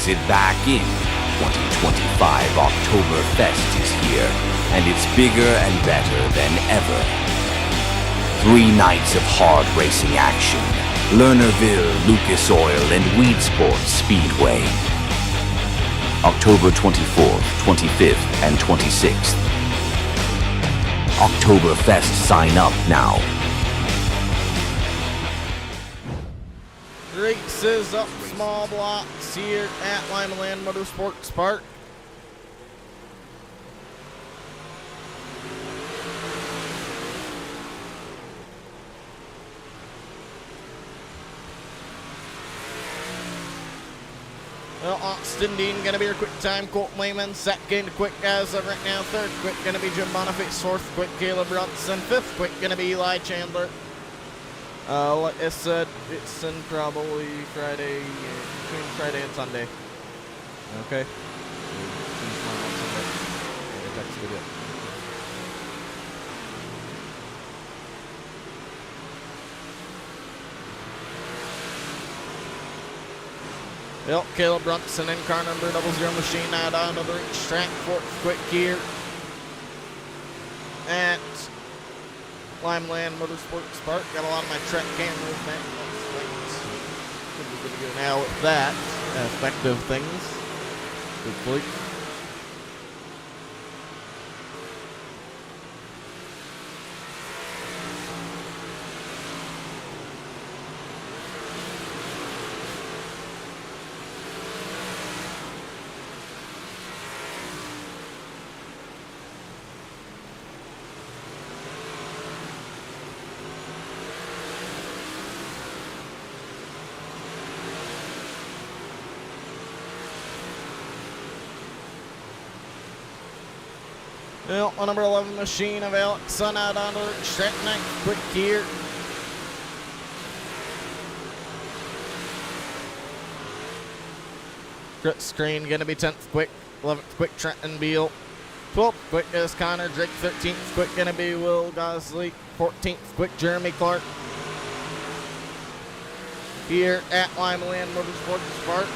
brings it back in. 2025 Oktoberfest is here, and it's bigger and better than ever. 3 nights of hard racing action. Lernerville, Lucas Oil, and Weedsport Speedway. October 24th, 25th, and 26th. Oktoberfest sign up now. Races up small blocks here at Lima Land Motorsports Park. Well, Austin Dean going to be your quick time. Colt Lehman second. Quick as of right now. Third quick going to be Jim Boniface. Fourth quick Caleb Brunson. Fifth quick going to be Eli Chandler. Like I said, it's in probably Friday, between Friday and Sunday. Okay. Well, Caleb Brunson in car number 00 machine out onto the racetrack. Fourth quick here at Limeland Motorsports Park. Got a lot of my track cameras back. We're going to go now with that aspect of things. Hopefully. Well, number 11 machine of Alex Sun out onto the track. Ninth quick here. Chris Crane going to be 10th quick. 11th quick Trenton Beal. 12th quick is Connor Drake. 13th quick going to be Will Gosley. 14th quick Jeremy Clark. Here at Lima Land Motorsports Park.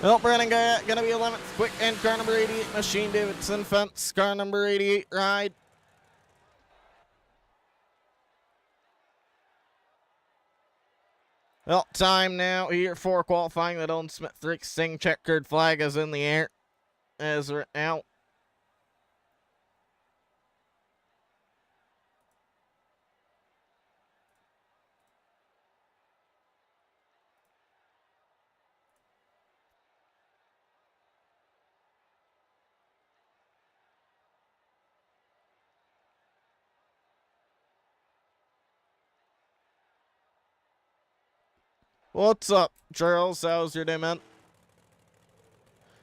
Well, Brandon Guyette going to be 11th quick and car number 88 machine. Davidson Fence, car number 88 ride. Well, time now here for qualifying. The Dylan Smith Racing checkered flag is in the air as right now. What's up, Charles? How's your day, man?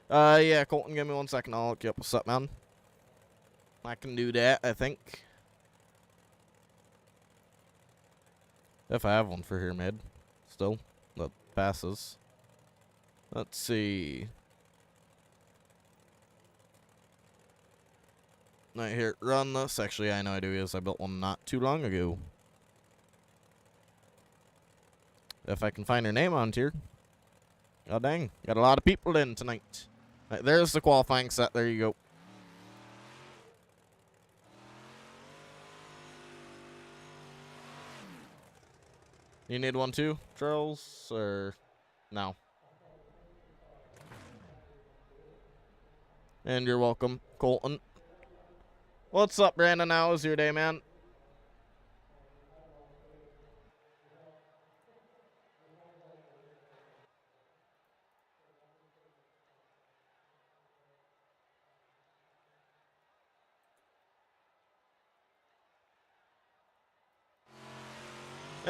Yeah, Colton, give me 1 second. I'll look you up. What's up, man? I can do that, I think. If I have one for here, mid. Still. That passes. Let's see. Right here, run this. Actually, I know I do, because I built one not too long ago. If I can find her name on here. Oh, dang. Got a lot of people in tonight. Right, there's the qualifying set. There you go. You need one too, Charles? Or no? And you're welcome, Colton. What's up, Brandon? How was your day, man?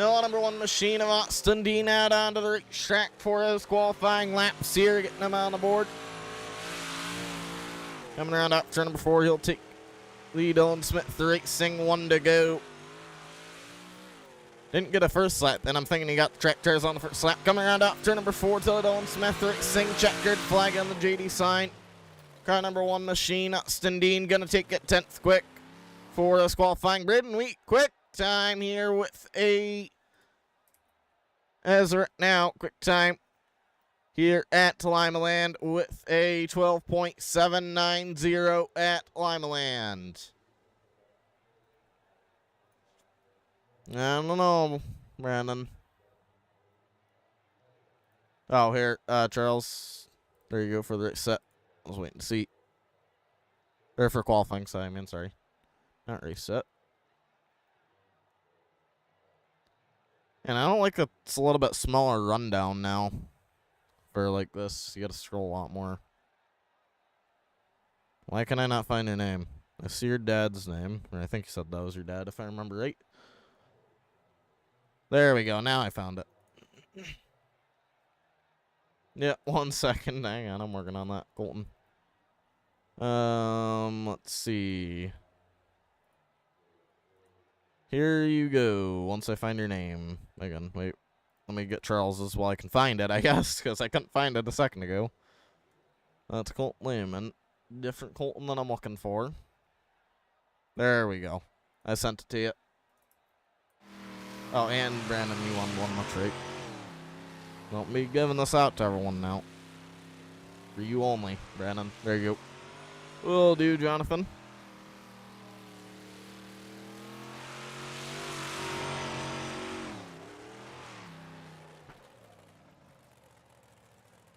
Well, number 1 machine of Austin Dean out onto the racetrack for his qualifying laps here, getting him on the board. Coming around up turn number 4, he'll take lead on Smith Racing, 1 to go. Didn't get a first lap, then I'm thinking he got the track tires on the first lap. Coming around up turn number 4, till Dylan Smith Racing, checkered flag on the JD sign. Car number 1 machine, Austin Dean, gonna take it 10th quick for this qualifying Braden Wheat. Quick time here with a, as right now, quick time here at Limaland with a 12.790 at Limaland. I don't know, Brandon. Oh, here, Charles. There you go for the race set. I was waiting to see. Or for qualifying, sorry, I mean, sorry. Not race set. And I don't like it's a little bit smaller rundown now. For like this, you gotta scroll a lot more. Why can I not find your name? I see your dad's name. Or I think you said that was your dad, if I remember right. There we go. Now I found it. Yeah, 1 second. Hang on, I'm working on that, Colton. Let's see. Here you go. Once I find your name. Again, wait. Let me get Charles's while I can find it, I guess, because I couldn't find it a second ago. That's Colton Lehman. Different Colton than I'm looking for. There we go. I sent it to you. Oh, and Brandon, you won 1 much right. Don't be giving this out to everyone now. For you only, Brandon. There you go. Will do, Jonathan.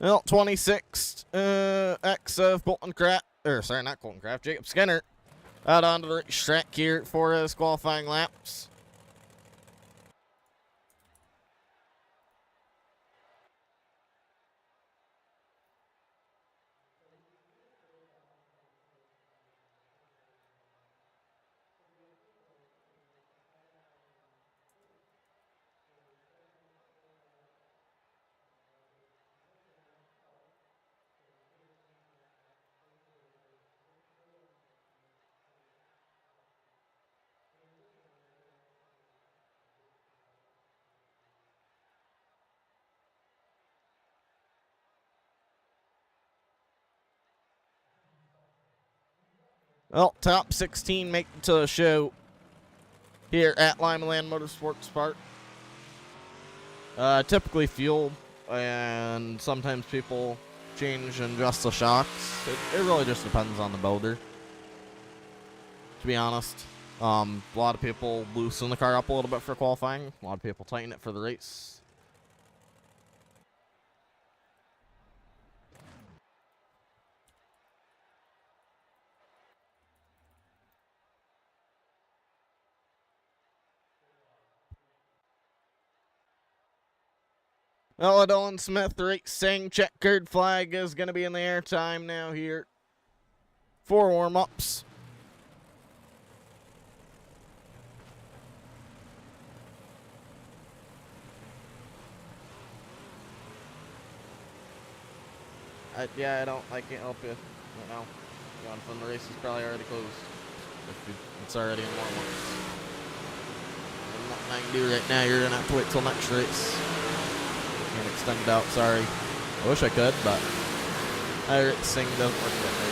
Well, 26th X of Colton Craft, or sorry, not Colton Craft, Jacob Skinner out onto the racetrack here for his qualifying laps. Well, top 16 make it to the show here at Limaland Motorsports Park. Typically fuel, and sometimes people change and adjust the shocks. It really just depends on the builder, to be honest. A lot of people loosen the car up a little bit for qualifying. A lot of people tighten it for the race. Well, Dylan Smith Racing checkered flag is going to be in the air time now here for warm-ups. I can't help you right now. Jonathan, the race is probably already closed. It's already in warm-ups. There's nothing I can do right now. You're going to have to wait till next race. Can't extend it out, sorry. I wish I could, but iRacing doesn't work that way.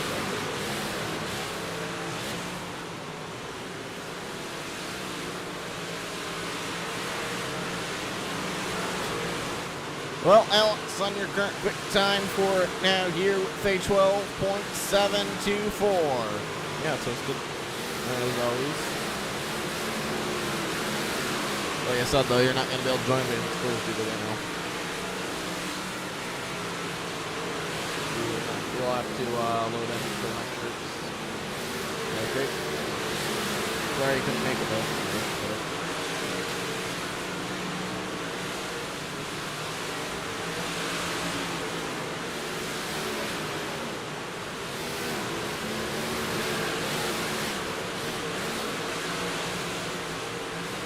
Well, Alex, on your current quick time for it now here with a 12.724. Yeah, so it's good as always. Like I said, though, you're not going to be able to join me in the scores either way now. We'll have to load in for the next groups. Yeah, great. Sorry you couldn't make it though.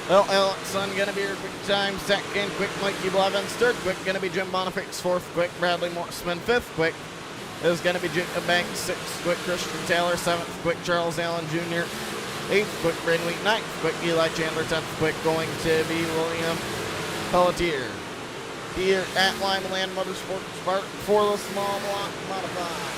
Well, Alex, Parson going to be your quick time. Second, quick Mikey Blevins. Third, quick going to be Jim Bonifix. Fourth, quick Bradley Morseman. Fifth, quick is going to be Jacob Banks. Sixth, quick Christian Taylor. Seventh, quick Charles Allen Jr. Eighth, quick Braden Wheat. Ninth, quick Eli Chandler. 10th, quick going to be William Pelletier. Here at Lima Land Motorsports Park for the small block modified.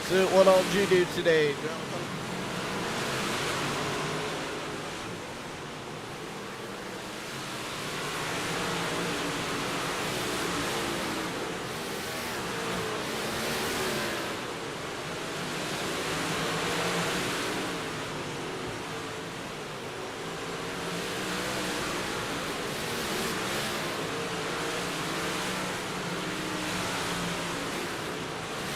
So what all did you do today, Jonathan?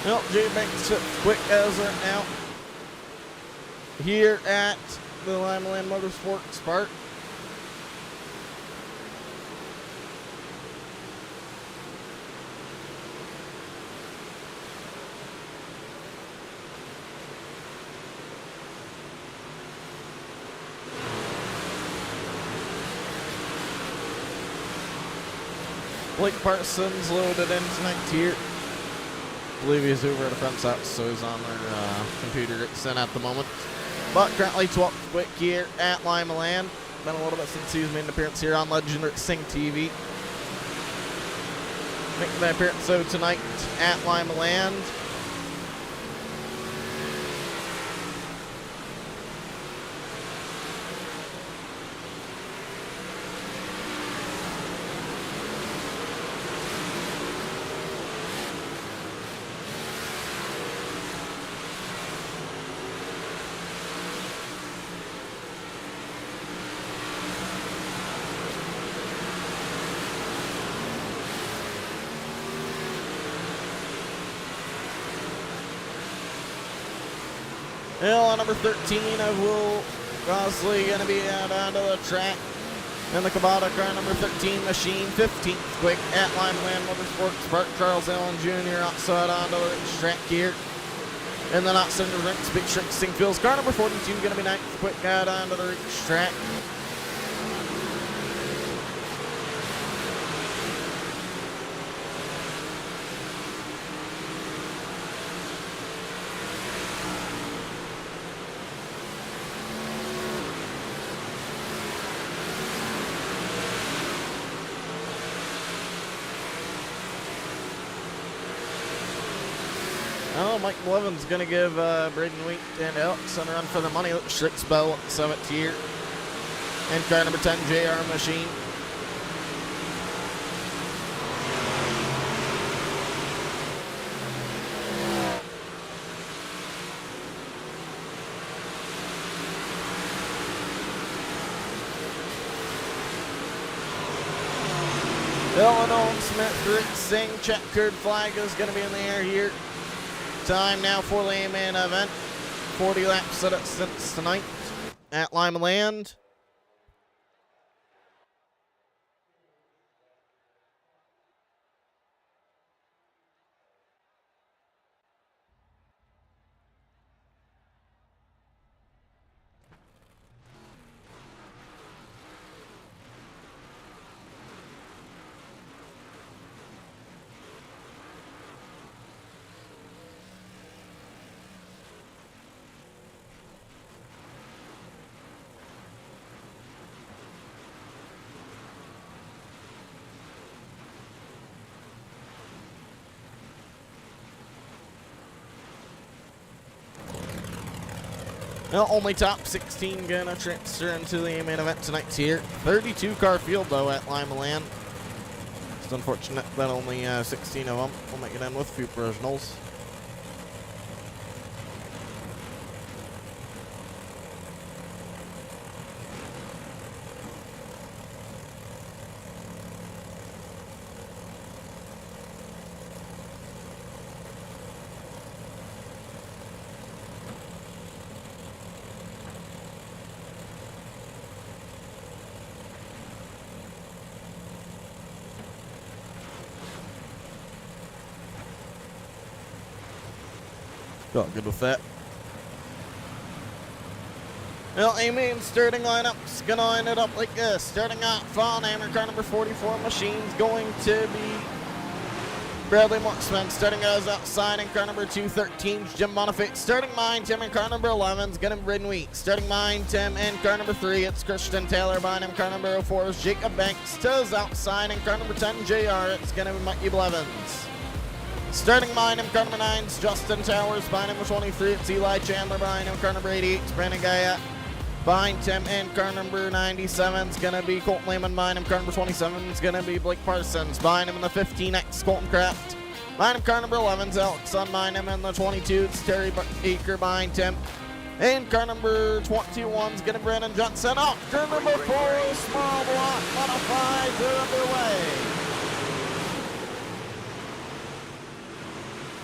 Well, Jay Banks quick as right now here at the Lima Land Motorsports Park. Blake Parsons loaded in tonight here. I believe he's over at the front side, so he's on their computer sent at the moment. But currently 12th quick here at Lima Land. Been a little bit since he's made an appearance here on Legend Racing TV. Making that appearance so tonight at Lima Land. Well, on number 13 of Will Gosley going to be out onto the track. And the Kubota car, number 13 Machine, 15th quick at Lima Land Motorsports Park. Charles Allen Jr. outside onto the track here. And then outside the rinks, Big Shrink Singfield's car, number 42 going to be 9th quick out onto the track. Oh, Mike Levin's going to give Braden Wheat and Elks a run for the money. Strix Bell 7th here. And car number 10, JR Machine. Illinois Smith Racing checkered flag is going to be in the air here. Time now for the main event. 40 laps set up since tonight at Lima Land. Well, only top 16 gonna transfer into the main event tonight here. 32 car field though at Lima Land. It's unfortunate that only 16 of them will make it in with a few provisionals. Got good with that. Well, Amy, starting lineup's gonna line it up like this. Starting off on Hammer car number 44 Machine's going to be Bradley Marksman. Starting goes outside in car number 213 Jim Bonifate. Starting mine, Tim, in car number 11's gonna be Braden Wheat. Starting mine, Tim, in car number 3, it's Christian Taylor. Behind him, car number 04 is Jacob Banks. Toes outside in car number 10 JR, it's gonna be Mikey Blevins. Starting mine, in car number 9 is Justin Towers. Behind him, 23, it's Eli Chandler. Behind him, car number 88 is Brandon Guyat. Behind Tim and car number 97 is going to be Colton Lehman. Behind him, car number 27 is going to be Blake Parsons. Behind him in the 15X, Colton Kraft. Behind him, car number 11 is Alex Sun. Behind him in the 22, it's Terry Baker. Behind Tim. And car number 21 is going to be Brandon Johnson. Off turn number 4, small block, modified, they're underway.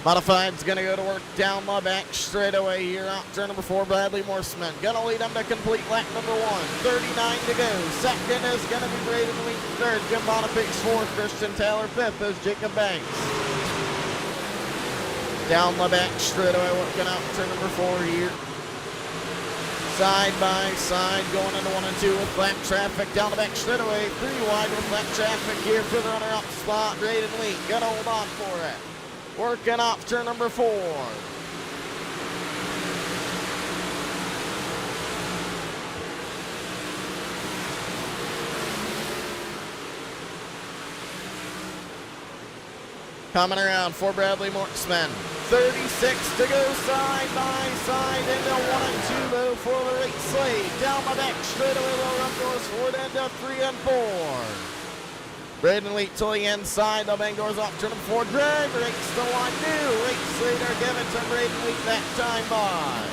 Modified's gonna go to work down the back straight away here. Out turn number 4, Bradley Morseman. Gonna lead him to complete lap number 1. 39 to go. Second is gonna be Braden Wheat. Third, Jim Bonifix. Fourth, Christian Taylor. Fifth is Jacob Banks. Down the back straight away, working out turn number 4 here. Side by side, going into 1 and 2 with lap traffic. Down the back straight away, 3 wide with lap traffic here for the runner-up spot. Braden Wheat, gonna hold on for it. Working off turn number 4. Coming around for Bradley Marksman. 36 to go side by side into 1 and 2 though for the race lead. Down the back straight away, low run doors forward into 3 and 4. Braden Wheat till the inside. The bang doors off turn number 4. Drag race to 1. New race leader. Give it to Braden Wheat that time by.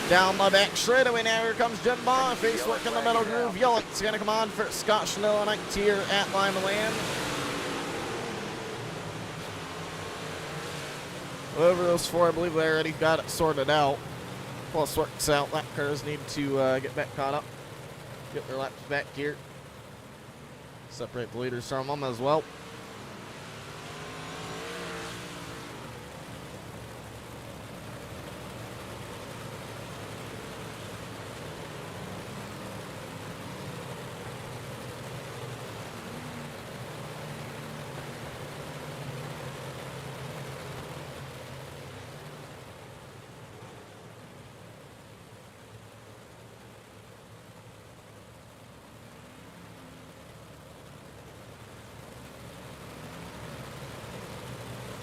Down the back straight away now. Here comes Jim Boniface working the middle groove. Yellick's going to come on for Scott Chanel and Ike here at Lima Land. Over those 4, I believe they already got it sorted out. Plus works out. Lap cars need to get back caught up. Get their laps back here. Separate the leaders from them as well.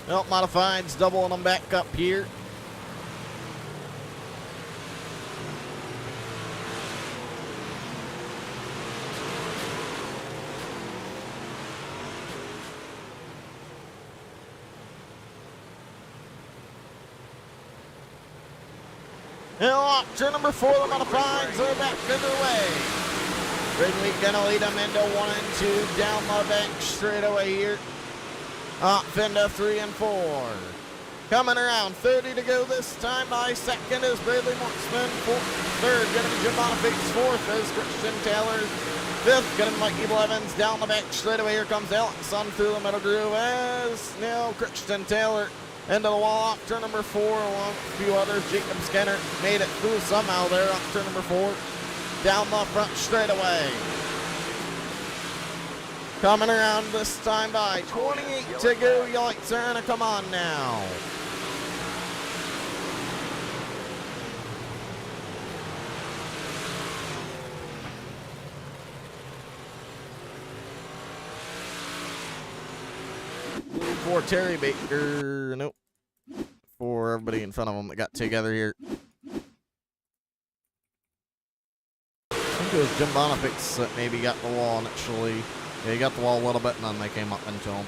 Well, Modified's doubling them back up here. Now, turn number 4, the Modifieds are back underway. Ridley gonna lead them into 1 and 2, down the back straight away here. Off into 3 and 4. Coming around, 30 to go this time by. Second is Bradley Marksman. Third, going to be Jim Boniface. Fourth is Christian Taylor. Fifth, going to be Mikey Blevins. Down the back straight away, here comes Alex Sun through the middle groove as now Christian Taylor into the wall off turn number 4, along with a few others. Jacob Skinner made it through somehow there off turn number 4. Down the front straight away. Coming around this time by. 28 to go. Yikes are gonna come on now. For Terry Baker. Nope. For everybody in front of them that got together here. I think it was Jim Bonifix that maybe got the wall initially. Yeah, he got the wall a little bit, and then they came up into him.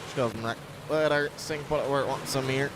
Just goes and let our thing put it where it wants them here.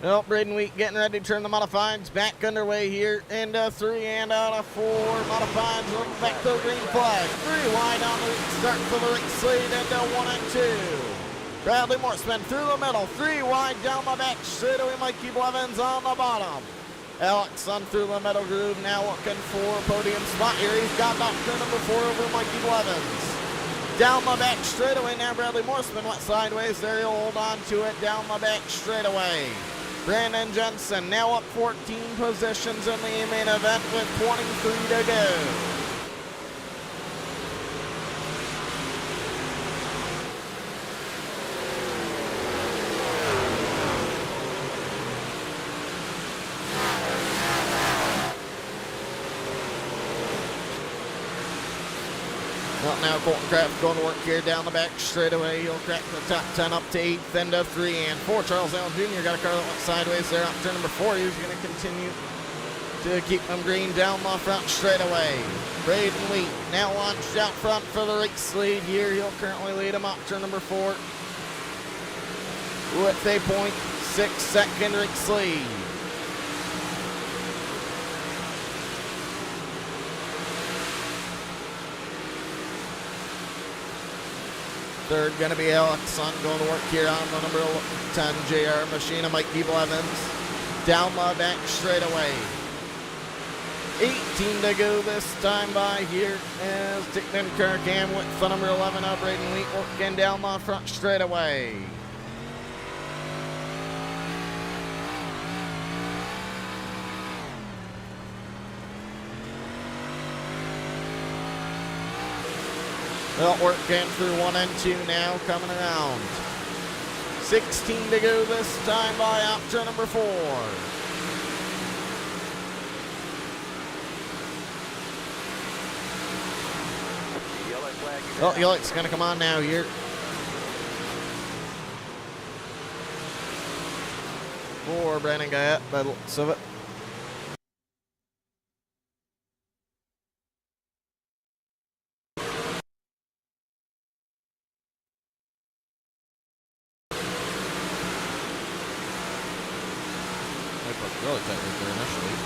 Well, Braden Wheat getting ready to turn the modifieds back underway here. Into 3 and out of 4. Modifieds looking back to the green flag. 3 wide on the start for the race lead into 1 and 2. Bradley Morseman through the middle. 3 wide down the back straightaway. Mikey Blevins on the bottom. Alex Sun through the middle groove, now looking for a podium spot here. He's got Doctor number 4 over Mikey Blevins. Down the back straightaway, now Bradley Morseman went sideways there. He'll hold on to it down the back straightaway. Brandon Jensen now up 14 positions in the main event with 23 to go. Well, now Colton Kraft going to work here down the back straightaway. He'll crack the top 10 up to 8th, into 3 and 4. Charles Allen Jr. got a car that went sideways there up turn number 4. He's going to continue to keep them green down the front straightaway. Braden Wheat now launched out front for the race lead here. He'll currently lead him up turn number 4 with a 0.6 second race lead. Third going to be Alex Sun going to work here on the number 10 JR machine of Mikey Blevins. Down the back straightaway. 18 to go this time by here as Tickman Kirkham with the number 11 of Braden Wheat working down the front straightaway. Well, working through 1 and 2 now, coming around. 16 to go this time by option number 4. Well, yellow light's going to come on now here. For Brandon Guyette by the looks of it. Really tight right there initially.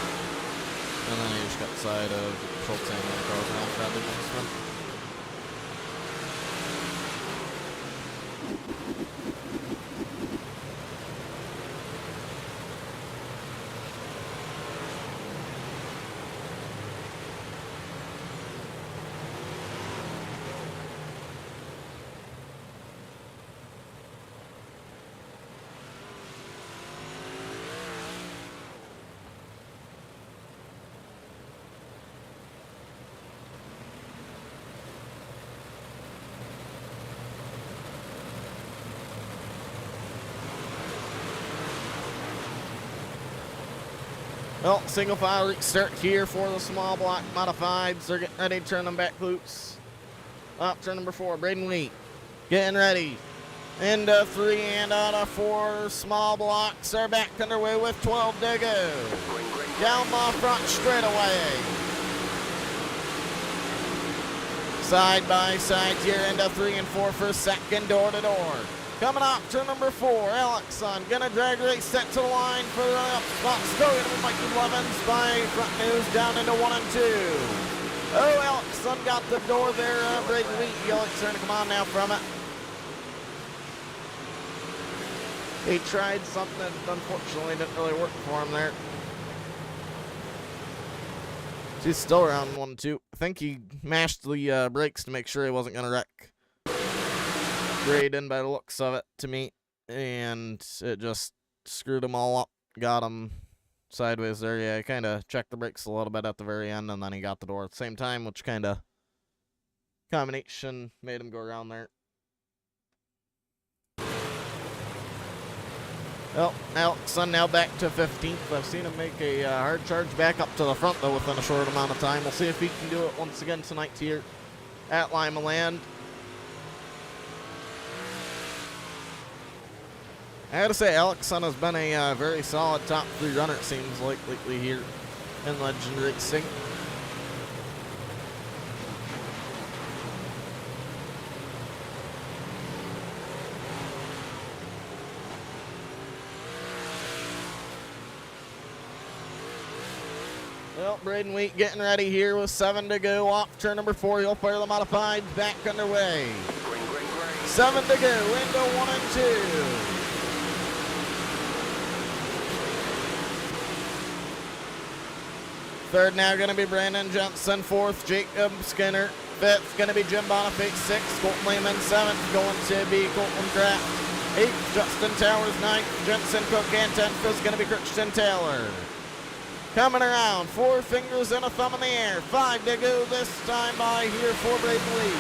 And then he just got the side of Schultz and the car around Bradley Morseman. Well, single file restart here for the small block modifieds. They're getting ready to turn them back loose. Up turn number 4, Braden Wheat. Getting ready. Into 3 and out of 4 small blocks are back underway with 12 to go. Down the front straightaway. Side by side here into 3 and 4 for second door to door. Coming up to number 4, Alex Sun. Gonna drag race set to the line for the up spot. Still gonna be Mikey Blevins by front news down into 1 and 2. Oh, Alex Sun got the door there. Braden Wheat, Alex trying to come on now from it. He tried something that unfortunately didn't really work for him there. He's still around 1 and 2. I think he mashed the brakes to make sure he wasn't gonna wreck Braden by the looks of it to me, and it just screwed them all up. Got him sideways there. Yeah, he kind of checked the brakes a little bit at the very end, and then he got the door at the same time, which kind of combination made him go around there. Well, Alex Sun now back to 15th. I've seen him make a hard charge back up to the front, though, within a short amount of time. We'll see if he can do it once again tonight here at Lima Land. I gotta say, Alex Sun has been a very solid top 3 runner, it seems like, lately here in Legend Racing. Well, Braden Wheat getting ready here with 7 to go off turn number 4. He'll fire the modified back underway. 7 to go into 1 and 2. Third now going to be Brandon Johnson. Fourth, Jacob Skinner. Fifth going to be Jim Boniface. Sixth, Colton Lehman. Seventh going to be Colton Kraft. Eighth, Justin Towers. Ninth, Jensen Cook. And 10th is going to be Christian Taylor. Coming around, 4 fingers and a thumb in the air. 5 to go this time by here for Braden Wheat.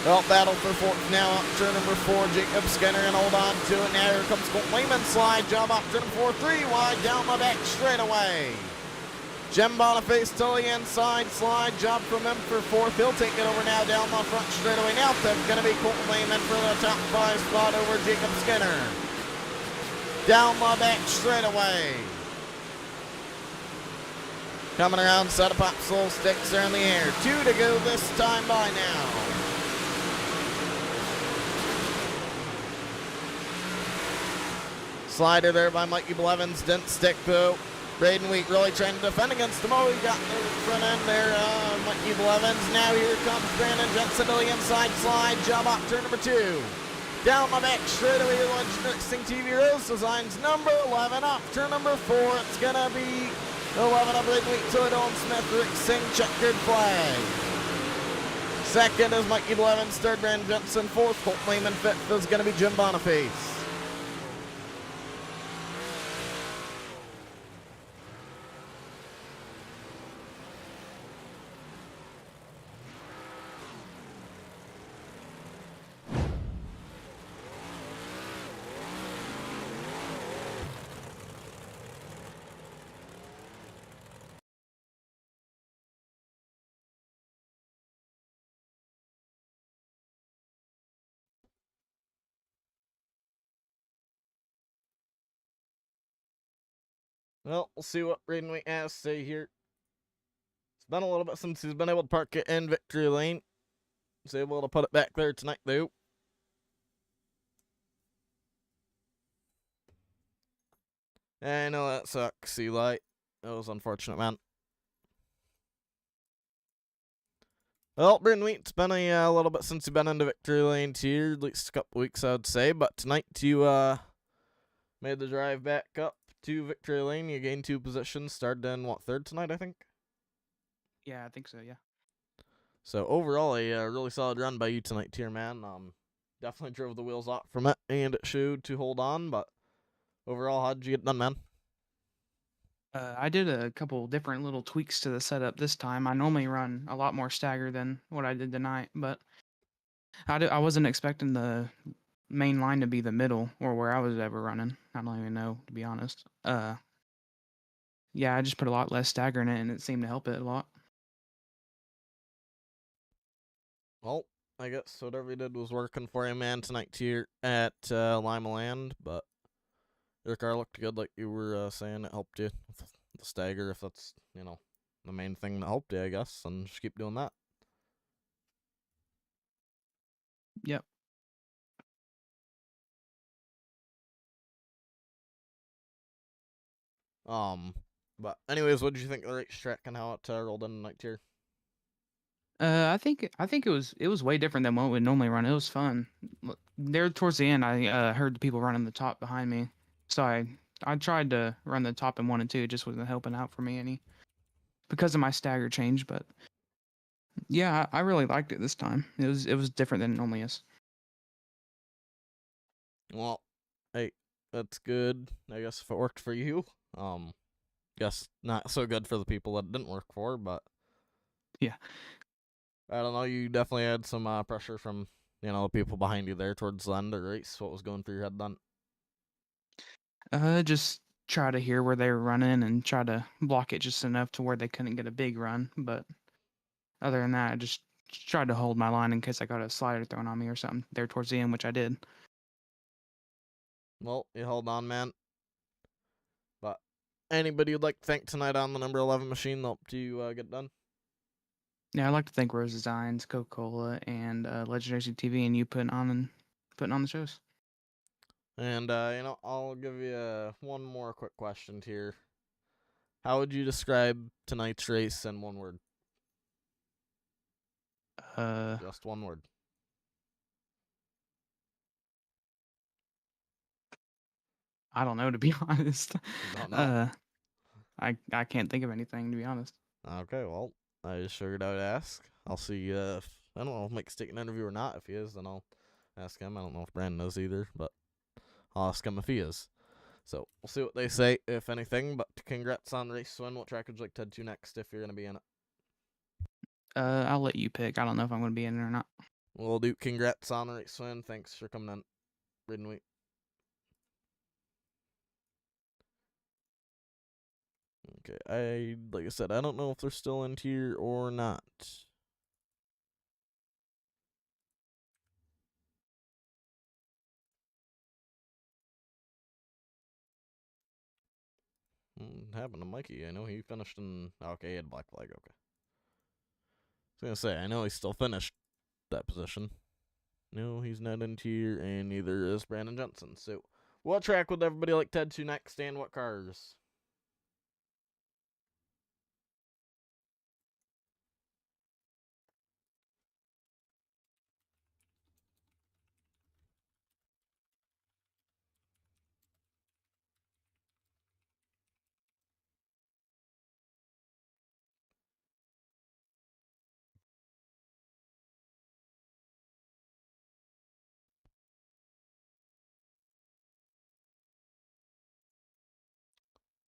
Well, battle for fourth now up turn number 4, Jacob Skinner, and hold on to it. Now here comes Colton Lehman. Slide job up turn number 4, 3 wide down the back straightaway. Jim Boniface to the inside, slide job from him for fourth. He'll take it over now down the front straightaway. Now fifth going to be Colton Lehman for the top 5 spot over Jacob Skinner. Down the back straightaway. Coming around, set of popsicle sticks are in the air. 2 to go this time by now. Slider there by Mikey Blevins, didn't stick though. Braden Wheat really trying to defend against him. Oh, he got the front end there, Mikey Blevins. Now here comes Brandon Jensen to the inside slide. Job off turn number 2. Down the back straightaway, Legend Racing TV Rose Designs number 11. Off turn number 4, it's going to be 11 of Braden Wheat to Dylan Smith Racing checkered flag. Second is Mikey Blevins. Third, Brandon Jensen. Fourth, Colton Lehman. Fifth is going to be Jim Boniface. Well, we'll see what Braden Wheat has to say here. It's been a little bit since he's been able to park it in victory lane. He's able to put it back there tonight, though. I know that sucks, Eli. That was unfortunate, man. Well, Braden Wheat, it's been a little bit since you've been into victory lane here, at least a couple weeks, I would say. But tonight you made the drive back up to victory lane. You gained 2 positions, started in, what, 3rd tonight, I think? Yeah, I think so, yeah. So overall, a really solid run by you tonight here, man. Definitely drove the wheels off from it, and it showed to hold on. But overall, how'd you get done, man? I did a couple different little tweaks to the setup this time. I normally run a lot more stagger than what I did tonight, but I wasn't expecting the main line to be the middle or where I was ever running. I don't even know, to be honest. Yeah, I just put a lot less stagger in it, and it seemed to help it a lot. Well, I guess whatever you did was working for you, man, tonight here at Lima Land. But your car looked good, like you were saying. It helped you with the stagger, if that's, the main thing that helped you, I guess. And just keep doing that. Yep. But anyways, what did you think of the racetrack and how it rolled in tonight here? I think it was way different than what we normally run. It was fun. There towards the end, I heard the people running the top behind me, so I tried to run the top in 1 and 2. It just wasn't helping out for me any because of my stagger change. But yeah, I really liked it this time. It was different than it normally is. Well, hey, that's good. I guess if it worked for you, guess not so good for the people that it didn't work for, but yeah, I don't know. You definitely had some pressure from the people behind you there towards the end of the race. What was going through your head then? Just try to hear where they were running and try to block it just enough to where they couldn't get a big run. But other than that, I just tried to hold my line in case I got a slider thrown on me or something there towards the end, which I did. Well, you held on, man. But anybody you'd like to thank tonight on the number 11 machine that helped you get done? Yeah, I like to thank Rose Designs, Coca-Cola, and Legendary TV, and you putting on the shows. And I'll give you one more quick question here. How would you describe tonight's race in one word? Just one word. I don't know, to be honest. Don't know. I can't think of anything, to be honest. Okay, well, I just figured I'd ask. I'll see if I don't know if Mike's taking an interview or not. If he is, then I'll ask him. I don't know if Brandon knows either, but I'll ask him if he is. So we'll see what they say, if anything. But congrats on the race win. What track would you like to head to next if you're gonna be in it? I'll let you pick. I don't know if I'm going to be in it or not. Well, Duke, congrats on the race win. Thanks for coming in, Ridden Week. Okay, like I said, I don't know if they're still in here or not. Happened to Mikey. I know he finished in. Okay, he had black flag. Okay. I was gonna say, I know he still finished that position. No, he's not in tier, and neither is Brandon Johnson. So, what track would everybody like to head to next, and what cars?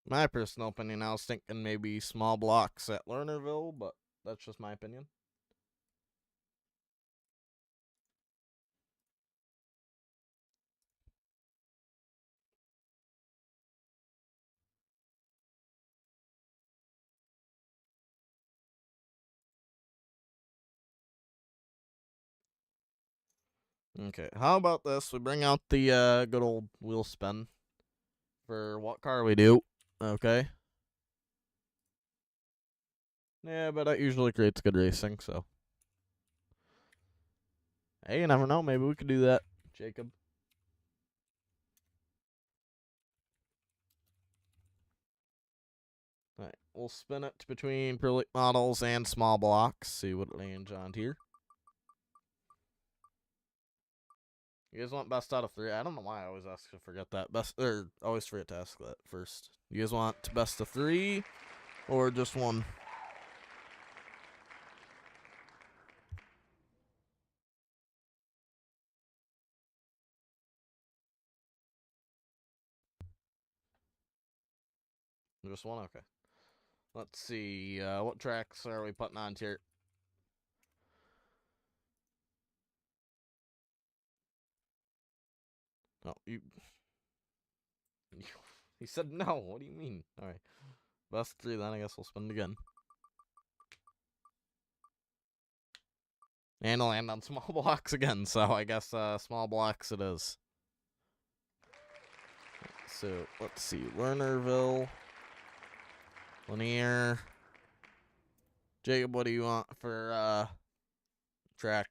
My personal opinion, I was thinking maybe small blocks at Lernerville, but that's just my opinion. Okay, how about this? We bring out the good old wheel spin for what car we do. Okay. Yeah, but that usually creates good racing, so. Hey, you never know. Maybe we could do that, Jacob. Alright, we'll spin it between Pro League models and small blocks. See what it lands on here. You guys want best out of 3? I don't know why I always ask to forget that. Always forget to ask that first. You guys want best of 3 or just one? Just one? Okay. Let's see. What tracks are we putting on here? No, you. He said no. What do you mean? All right. Best 3, then I guess we'll spin it again. And I'll land on small blocks again, so I guess small blocks it is. So, let's see. Lernerville. Lanier. Jacob, what do you want for track?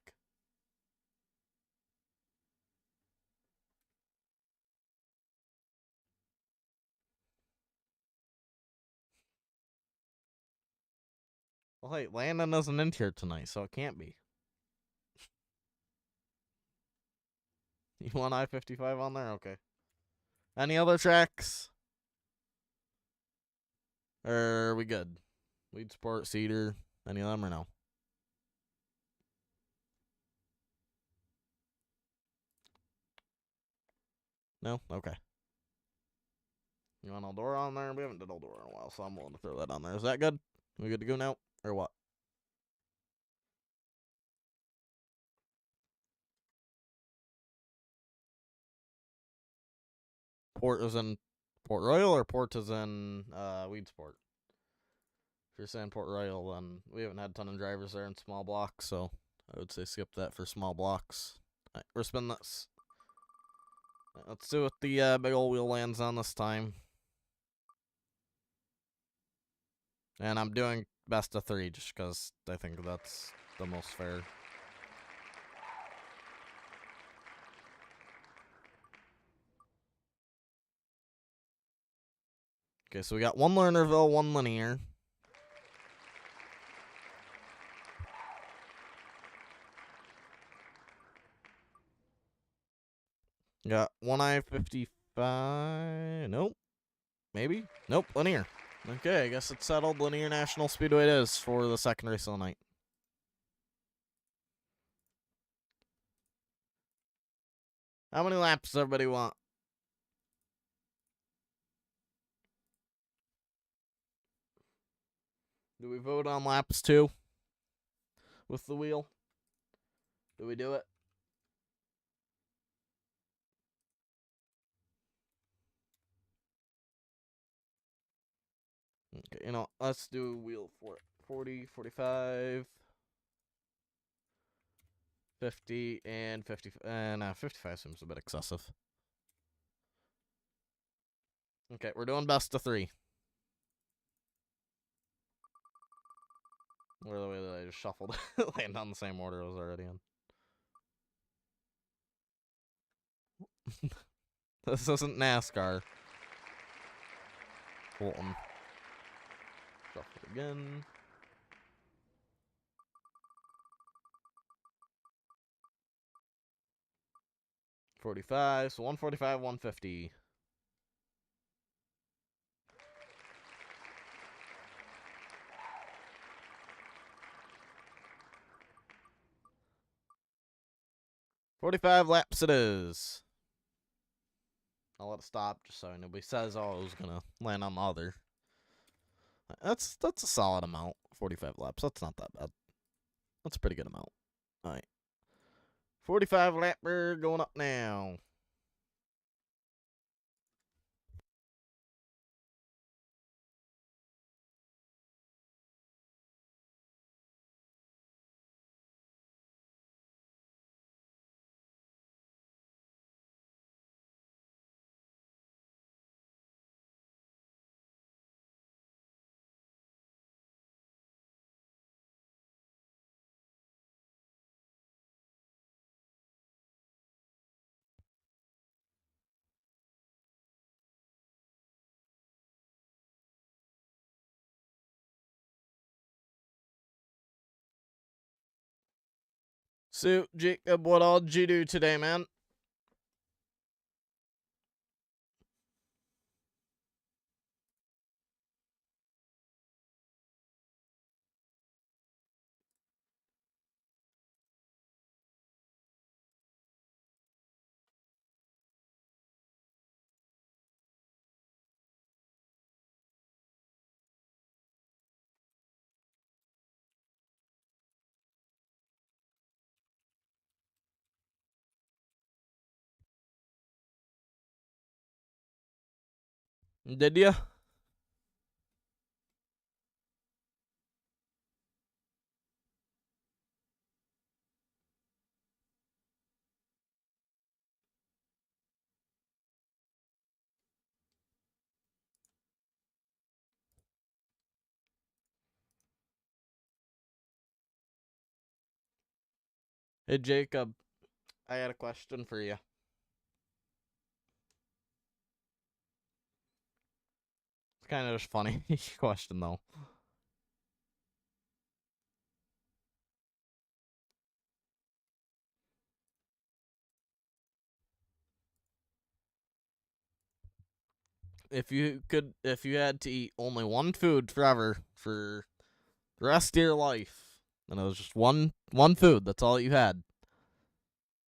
Well, hey, Landon isn't in here tonight, so it can't be. You want I-55 on there? Okay. Any other tracks? Or are we good? Lead Sport, Cedar, any of them or no? No? Okay. You want Eldora on there? We haven't done Eldora in a while, so I'm willing to throw that on there. Is that good? We good to go now? Or what? Port is in Port Royal or Port is in Weedsport? If you're saying Port Royal, then we haven't had a ton of drivers there in small blocks, so I would say skip that for small blocks. All right, we're spinning this. Let's see what the big old wheel lands on this time. And I'm doing best of 3 just because I think that's the most fair. Okay, so we got 1 Lernerville, 1 linear. Got 1 I-55. Nope. Maybe? Nope, linear. Okay, I guess it's settled. Linear National Speedway it is for the second race of the night. How many laps does everybody want? Do we vote on laps 2? With the wheel? Do we do it? Okay, you know, let's do a wheel for it. 40, 45, 50, and 50. No, 55 seems a bit excessive. Okay, we're doing best of 3. Or the way that I just shuffled. Land on the same order I was already in. This isn't NASCAR. Colton. Shuffle it again. $45, so 145, 150. $45 laps it is. I'll let it stop just so nobody says, oh, it was gonna land on the other. That's a solid amount. 45 laps. That's not that bad. That's a pretty good amount. Alright. 45 lapper going up now. So, Jacob, what all did you do today, man? Did ya? Hey, Jacob, I got a question for you. It's kind of just funny question, though. If you had to eat only one food forever for the rest of your life, and it was just one food, that's all you had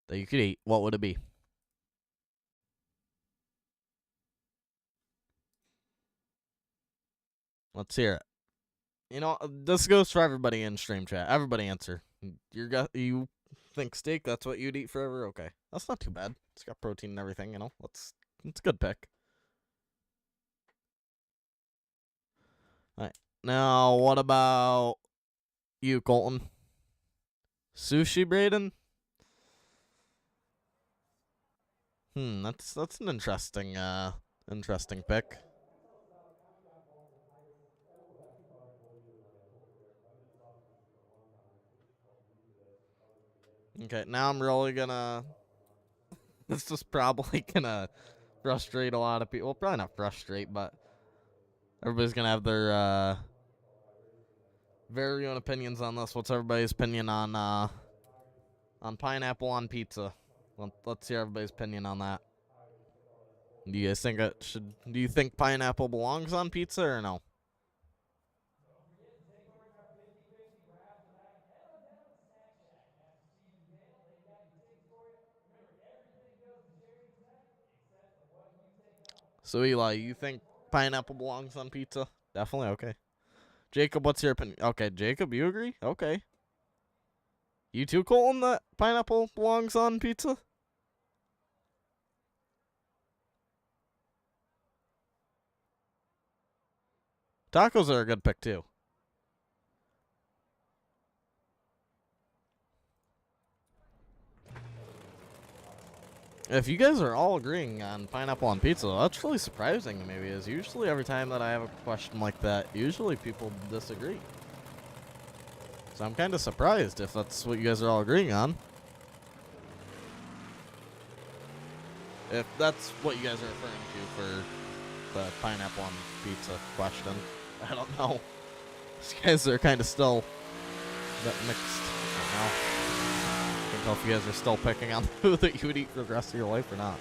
that you could eat, what would it be? Let's hear it. You know, this goes for everybody in stream chat. Everybody answer. You think steak? That's what you'd eat forever? Okay, that's not too bad. It's got protein and everything. You know, it's a good pick. All right. Now, what about you, Colton? Sushi, Braden? That's an interesting pick. Okay, now I'm really gonna... This is probably gonna frustrate a lot of people. Well, probably not frustrate, but everybody's gonna have their very own opinions on this. What's everybody's opinion on pineapple on pizza? Let's hear everybody's opinion on that. Do you guys think it should? Do you think pineapple belongs on pizza or no? So Eli, you think pineapple belongs on pizza? Definitely. Okay. Jacob, what's your opinion? Okay, Jacob, you agree? Okay. You too, Colton, that pineapple belongs on pizza? Tacos are a good pick too. If you guys are all agreeing on pineapple on pizza, that's really surprising to me because usually every time that I have a question like that, usually people disagree. So I'm kind of surprised if that's what you guys are all agreeing on. If that's what you guys are referring to for the pineapple on pizza question, I don't know. These guys are kind of still a bit mixed right now. I can't tell if you guys are still picking on the food that you would eat for the rest of your life or not.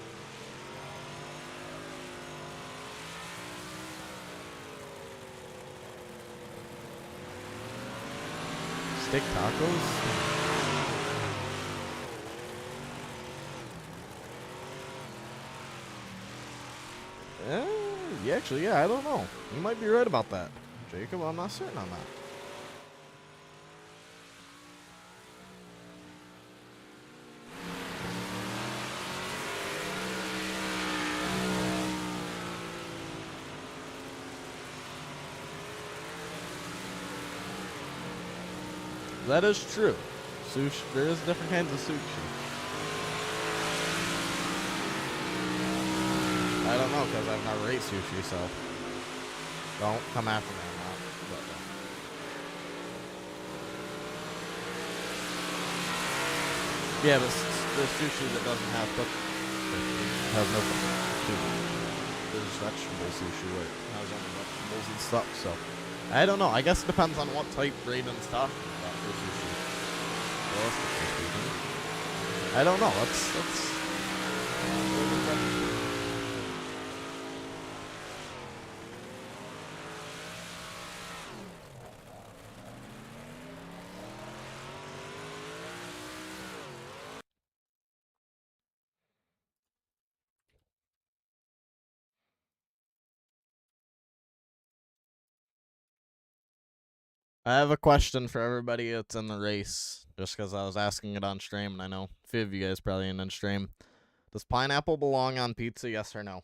Steak tacos? Yeah, actually, yeah, I don't know. You might be right about that. Jacob, I'm not certain on that. That is true. Sushi, there is different kinds of sushi. I don't know because I've never ate sushi, so don't come after me on that. Yeah, but there's sushi that doesn't have has no sushi. There's vegetable sushi where it has only vegetables and stuff. So I don't know. I guess it depends on what type Brayden's talking about for sushi. Realistically speaking, I don't know. That's. I have a question for everybody that's in the race, just because I was asking it on stream, and I know a few of you guys probably ain't in stream. Does pineapple belong on pizza, yes or no?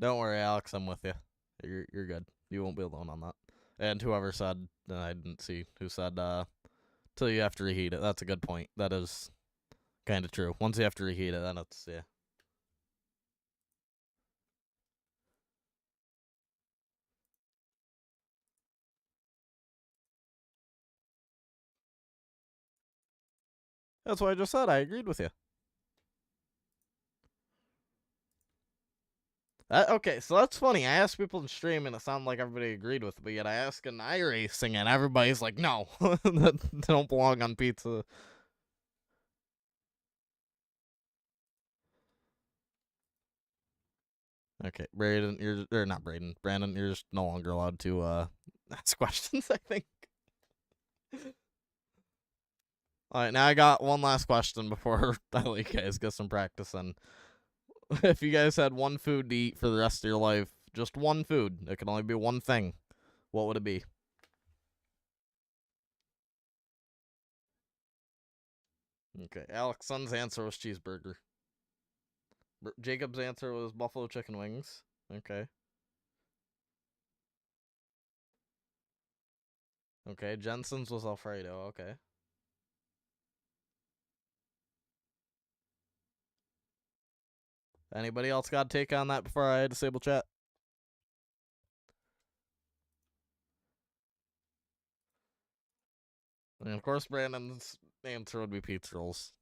Don't worry, Alex, I'm with you. You're good. You won't be alone on that. And whoever said, I didn't see who said, till you have to reheat it. That's a good point. That is kind of true. Once you have to reheat it, then it's, yeah. That's what I just said. I agreed with you. Okay, so that's funny. I asked people in stream, and it sounded like everybody agreed with it, but yet I asked in iRacing, and everybody's like, no, they don't belong on pizza. Okay, Braden, or not Braden, Brandon, you're just no longer allowed to ask questions, I think. Alright, now I got one last question before I let you guys get some practice in. If you guys had one food to eat for the rest of your life, just one food, it can only be one thing, what would it be? Okay, Alex's answer was cheeseburger. Jacob's answer was buffalo chicken wings. Okay. Okay, Jensen's was Alfredo. Okay. Anybody else got a take on that before I disable chat? And of course, Brandon's answer would be pizza rolls.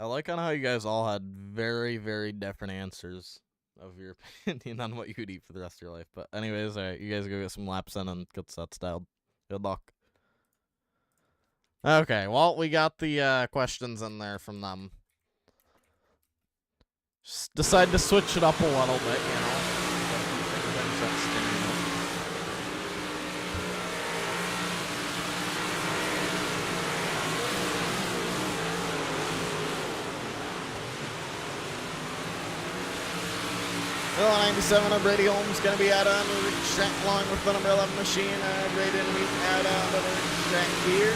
I like on how you guys all had very, very different answers of your opinion on what you would eat for the rest of your life. But anyways, alright, you guys go get some laps in and get sets dialed. Good luck. Okay, well, we got the questions in there from them. Just decide to switch it up a little bit, you know. Well, 97 of Brady Holmes going to be out on the track along with the number 11 machine. Brady and Wheat out on the track here.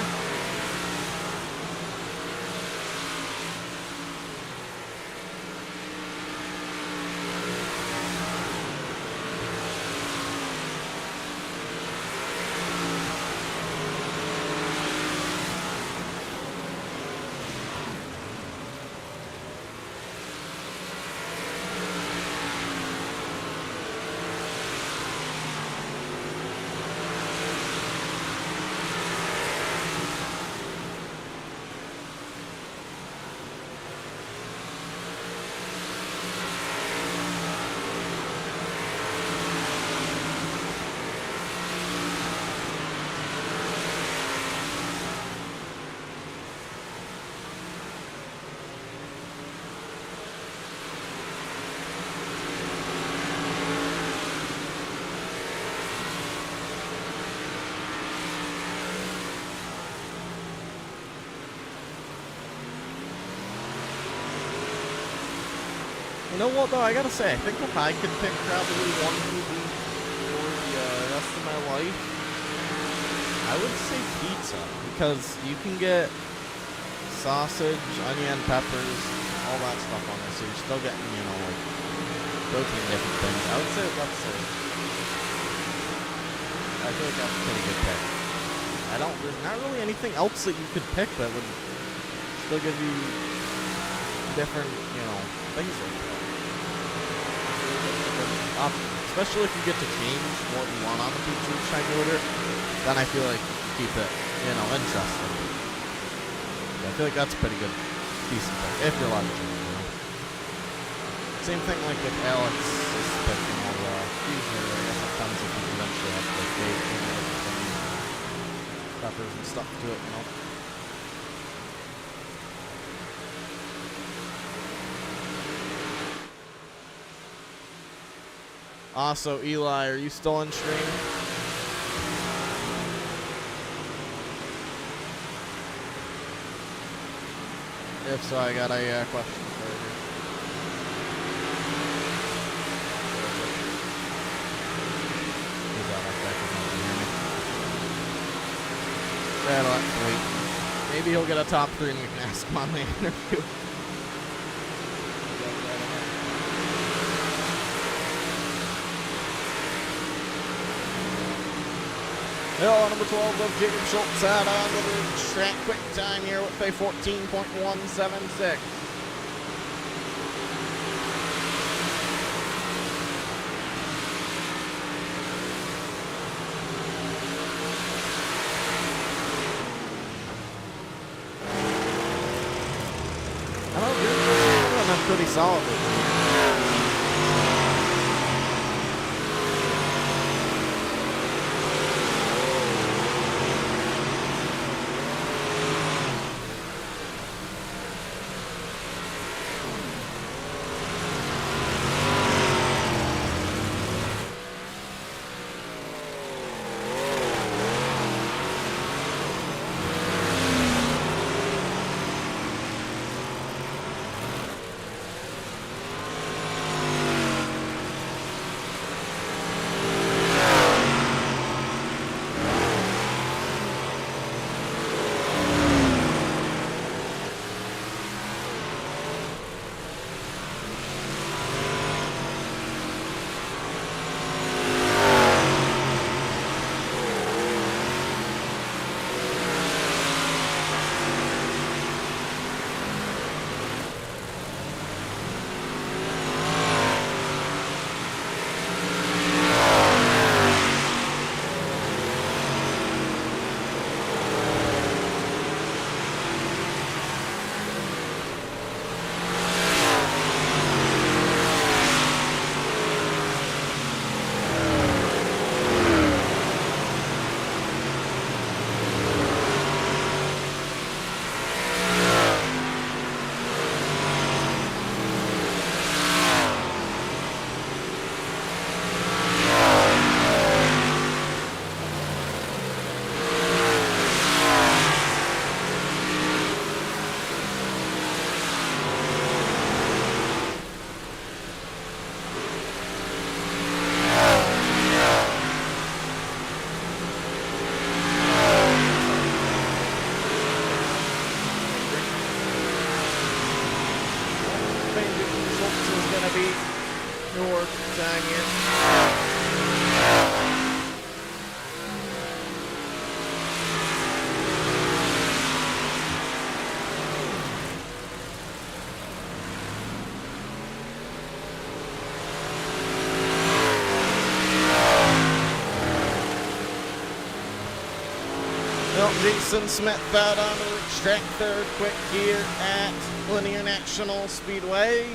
You know what, though? I gotta say, I think if I could pick probably one food for the rest of my life, I would say pizza. Because you can get sausage, onion, peppers, all that stuff on there. So you're still getting, you know, like, protein different things. I would say that's I feel like that's a pretty good pick. There's not really anything else that you could pick that would still give you different, you know, things like that. Especially if you get to change what you want on the pizza each time you order, then I feel like you keep it, you know, interesting. I feel like that's a pretty good, decent pick, if you're allowed to change, you know. Same thing like with Alex is picking all the fusion, I guess it depends if you eventually have to bake, you know, some peppers and stuff to it, you know. Also, Eli, are you still on stream? If so, I got a question for you. That'll have to wait. Maybe he'll get a top 3 and we can ask him on the interview. Hill, number 12 of Jacob Schultz out on the track. Quick time here with a 14.176. I don't know, I'm pretty solid. be your time here. Well, Jason Smith out on the racetrack, third quick here at Linear National Speedway.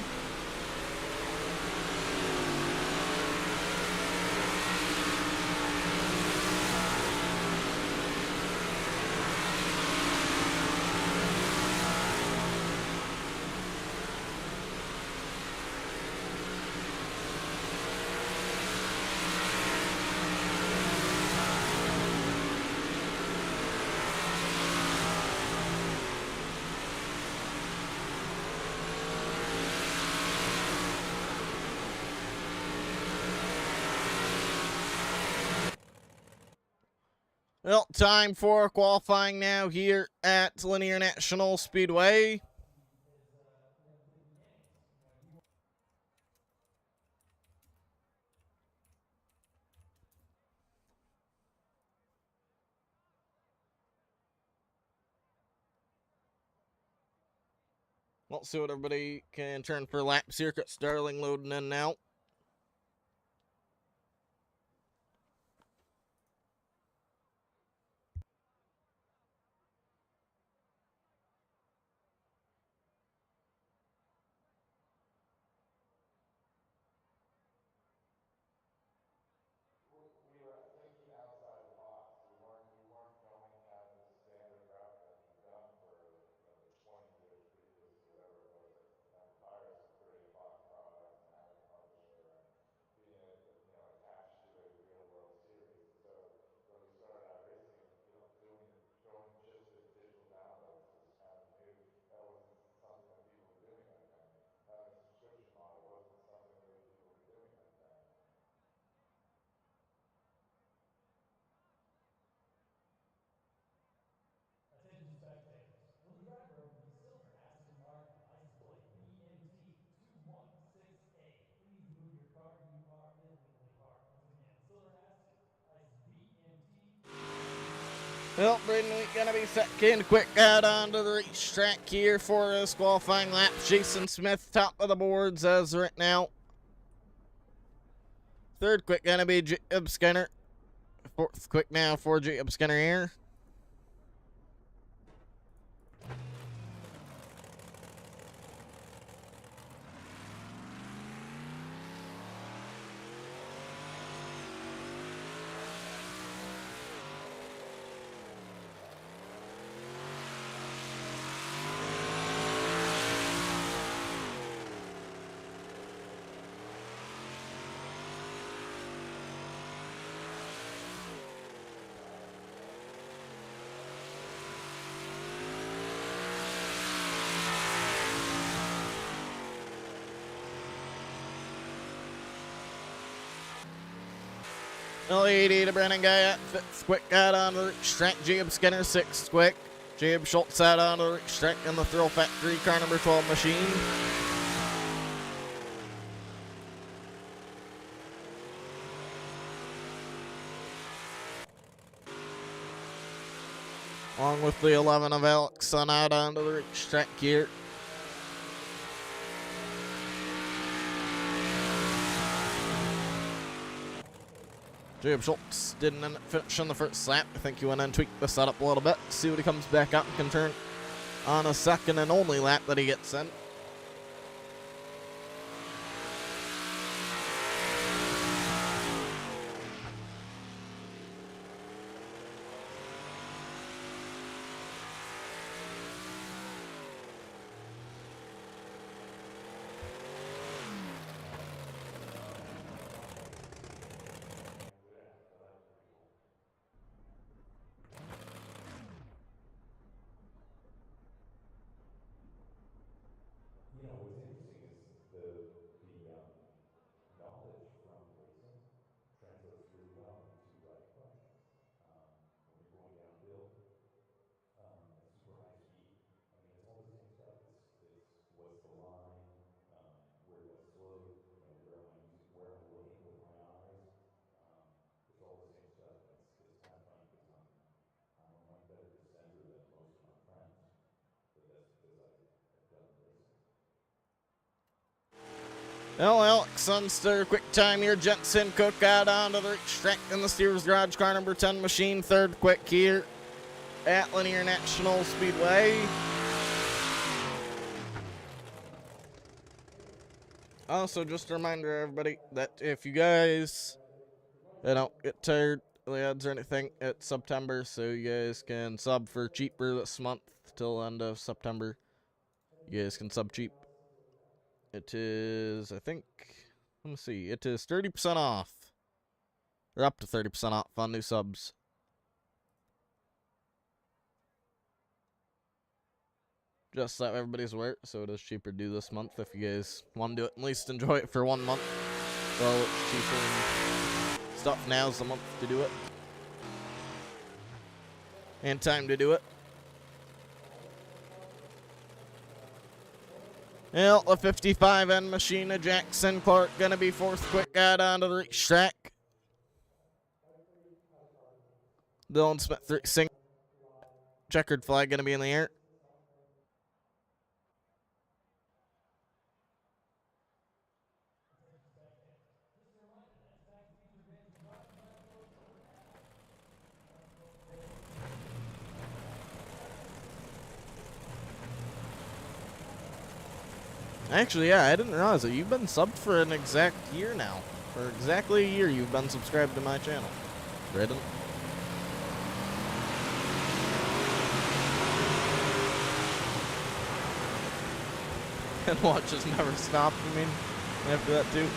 Well, time for qualifying now here at Linear National Speedway. Let's see what everybody can turn for laps here. Got Starling loading in now. Attention spectators, will the driver of the silver Aston Martin license plate BMT2168 please move your car? You are illegally parked. Once again, silver Aston, license BMT. Well, Braden Wheat gonna be second. Quick out onto the racetrack here for his qualifying lap. Jason Smith top of the boards as right now. Third quick gonna be Jacob Skinner. Fourth quick now for Jacob Skinner here. L80 to Brennan Guy at fifth quick out on the racetrack. Jacob Skinner sixth quick. Jacob Schultz out on the racetrack in the Thrill Factory car number 12 machine. Along with the 11 of Alex Sun out onto the racetrack here. Jacob Schultz didn't end up finishing the first lap. I think he went and tweaked the setup a little bit. See what he comes back up and can turn on a second and only lap that he gets in. Well, Alex Sunster, quick time here. Jensen Cook out onto the racetrack in the Steers Garage car number 10 machine. Third quick here at Linear National Speedway. Also, just a reminder, everybody, that if you guys don't get tired of the ads or anything, it's September, so you guys can sub for cheaper this month till the end of September. You guys can sub cheap. It is, I think, let me see, it is 30% off. Or up to 30% off on new subs. Just so everybody's aware, so it is cheaper to do this month if you guys want to do it. At least enjoy it for 1 month. Well, it's cheaper and stuff. Now's the month to do it. And time to do it. Well, the 55N machine of Jackson Clark gonna be fourth quick out onto the racetrack. Dylan Smith racing. Checkered flag gonna be in the air. Actually, yeah, I didn't realize that you've been subbed for an exact year now. For exactly a year, you've been subscribed to my channel. Braden. And watch has never stopped, I mean, after that, too.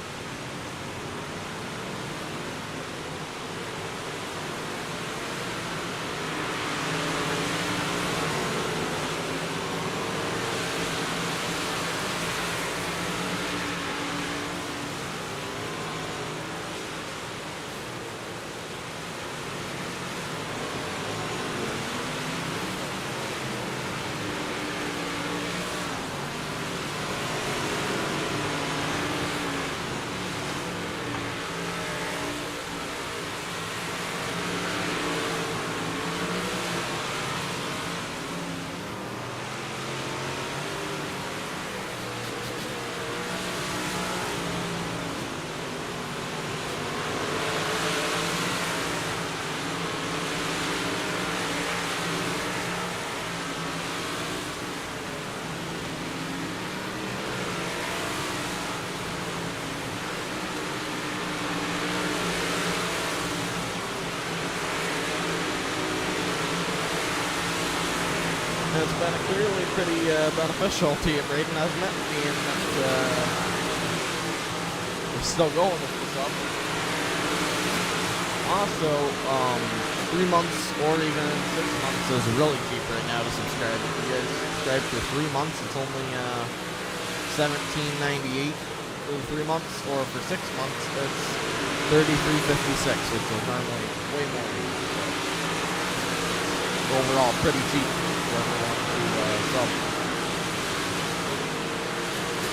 It's been clearly pretty beneficial to you, Braden, hasn't it? Being that we're still going with the sub. Also, 3 months or even 6 months is really cheap right now to subscribe. If you guys subscribe for 3 months, it's only $17.98 for 3 months, or for 6 months, it's $33.56, which is normally way more. Overall, pretty cheap. Sub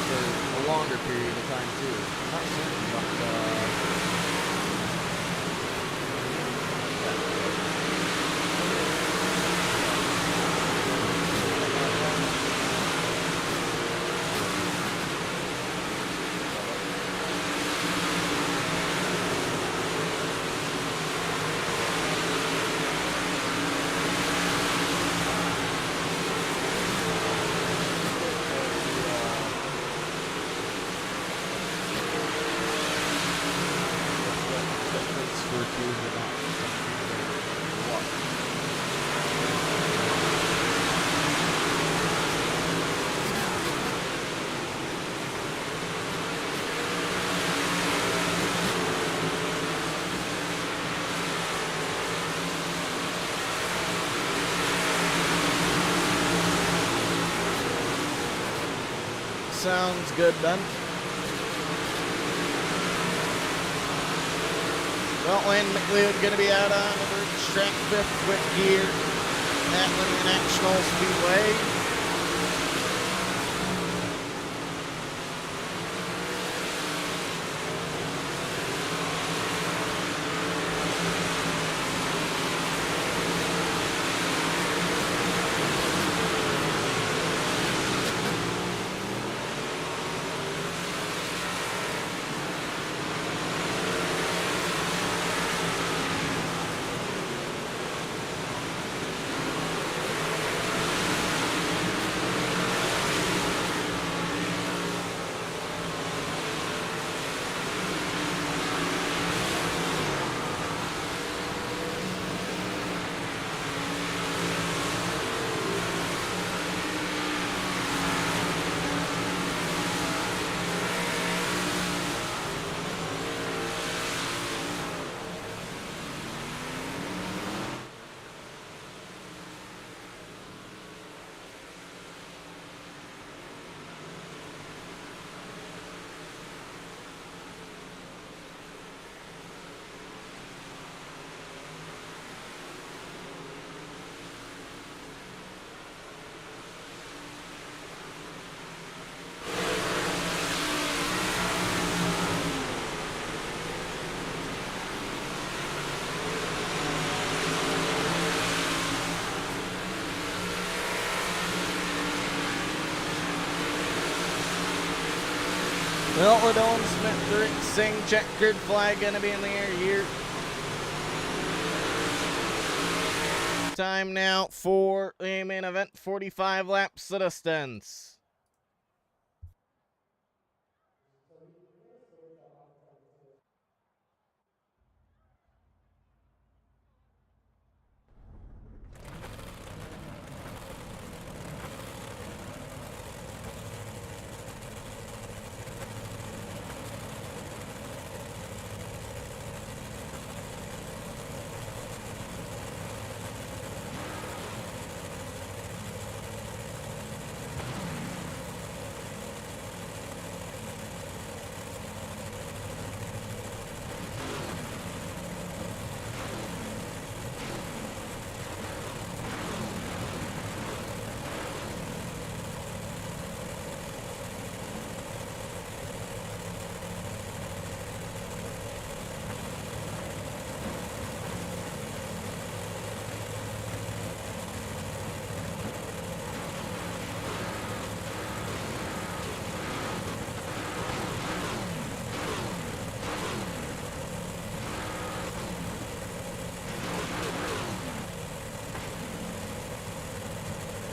for a longer period of time too. Not certain, but sounds good, Ben. Well, Lane McLeod going to be out on the track, fifth quick gear at Linear National Speedway. Milton Smith Racing checkered flag gonna be in the air here. Time now for the main event, 45 laps the distance.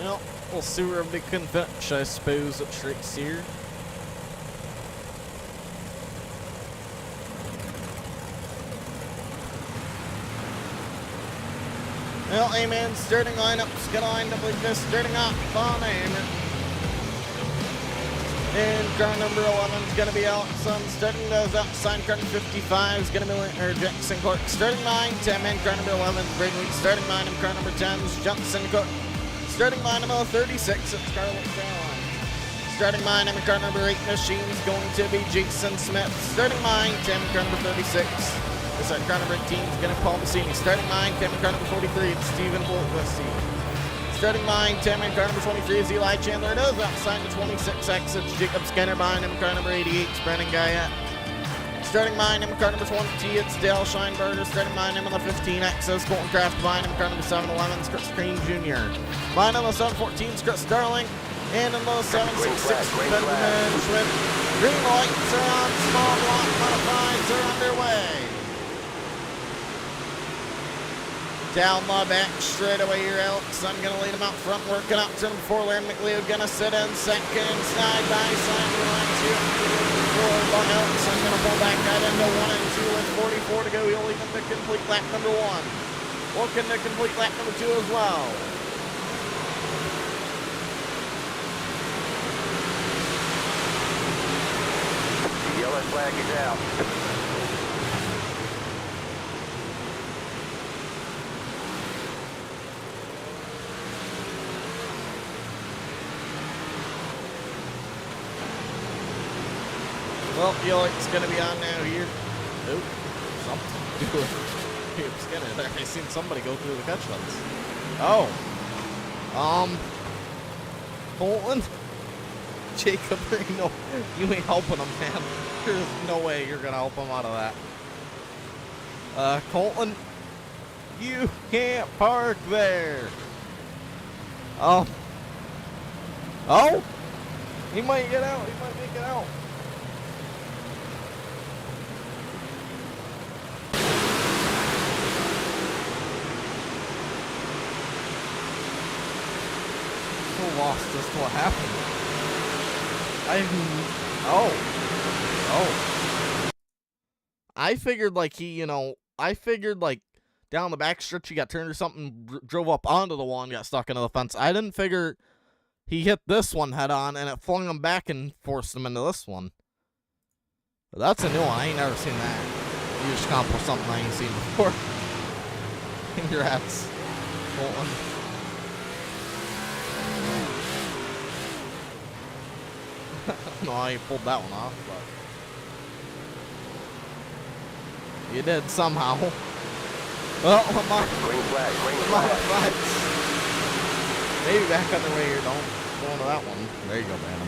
Well, we'll see where they can finish, I suppose, at tricks here. Well, Amen, starting lineup's gonna line up like this, starting off on Amen. And car number 11 is gonna be Alex. Starting those outside, car number 55 is gonna be Jackson Clark. Starting 9, 10 man, car number 11, Braden Week. Starting 9, and car number 10 is Johnson Cook. Starting line number 36, it's Scarlett Caroline. Starting line number car number 8 machine is going to be Jason Smith. Starting line 10 car number 36. This car number 18 is going to be Paul Messini. Starting line 10 car number 43, it's Stephen Wolfwesty. Starting line 10 car number 23 is Eli Chandler. It is outside the 26X, it's Jacob Skinner. Behind him car number 88, it's Brennan Guyette. Starting behind him, car number 20, it's Dale Scheinberger. Starting behind him on the 15X is Colton Kraft. Behind him, car number 711 is Chris Green Jr. Behind him, the 714 is Chris Starling. And in the 766, Benjamin Schmidt. Green lights are on, small block modifieds are underway. Down the back straight away here, Alex. I'm going to lead him out front, working out turn 4. Larry McLeod going to sit in second, side by side, line 2. By Alex, I'm going to pull back right into 1 and 2 with 44 to go. He'll leave him to complete lap number 1. Looking to complete lap number 2 as well. The yellow flag is out. Well, the light's going to be on now here. Nope. Something to do with Jacob Skinner there. I seen somebody go through the catch lines. Oh. Colton? Jacob, no, you ain't helping him, man. There's no way you're going to help him out of that. Colton, you can't park there. Oh. He might get out. He might make it out. Lost as to what happened. I figured like down the back stretch he got turned or something, drove up onto the wall and got stuck into the fence. I didn't figure he hit this one head on and it flung him back and forced him into this one. But that's a new one. I ain't never seen that. You just accomplished something I ain't seen before. Congrats, Colton. No, I pulled that one off, but you did somehow. Well, Green flag, green flag. Maybe back underway here. Don't go into that one. There you go, man.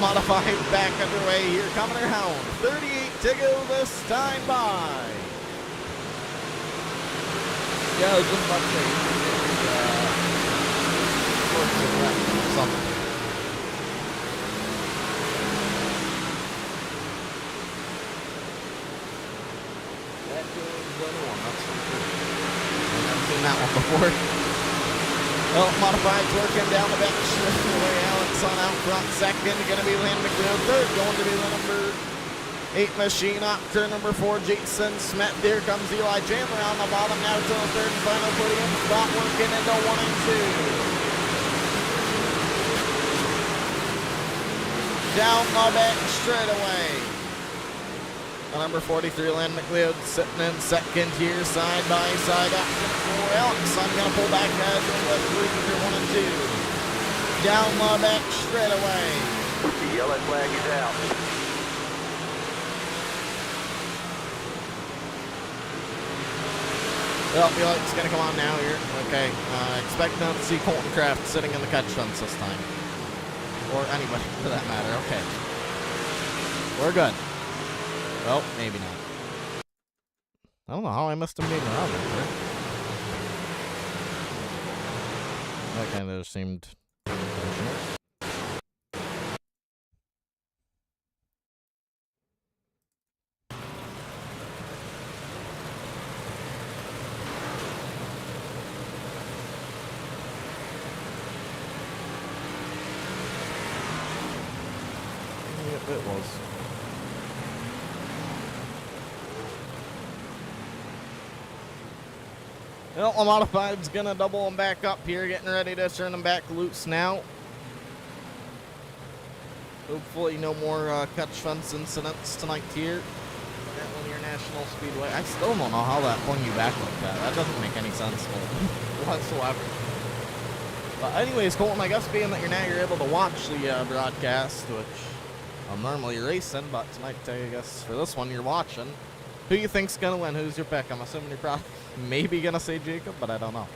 Modified back underway here. Coming around. 38 to go this time by. Yeah, I was just about to say. Something. That goes the one. That's so cool. I've never seen that one before. Well, modified's working down the bench. Away Alex on out front. Second, going to be Landon McLeod. Third, going to be the number 8 machine up. Turn number 4, Jason Smith. Here comes Eli Chandler on the bottom now to the third and final podium spot, working into 1 and 2. Down the bench straight away. The number 43, Landon McLeod, sitting in second here, side by side. Action for Alex. I'm going to pull back as the 3 for 1 and 2. Down the bench straight away. The yellow flag is out. Well, the light's going to come on now here. Okay, expect not to see Colton Kraft sitting in the catch fence this time. Or anybody for that matter. Okay. We're good. Well, maybe not. I don't know how I missed him being around there. That kind of seemed unfortunate. Yep, it was. Well, the modified's gonna double them back up here, getting ready to turn them back loose now. Hopefully no more catch fence incidents tonight here at Linear National Speedway. I still don't know how that flung you back like that. That doesn't make any sense whatsoever. But anyways, Colton, I guess being that you're able to watch the broadcast, which I'm normally racing, but tonight, I guess, for this one, you're watching. Who you think's gonna win? Who's your pick? I'm assuming you're probably maybe gonna say Jacob, but I don't know.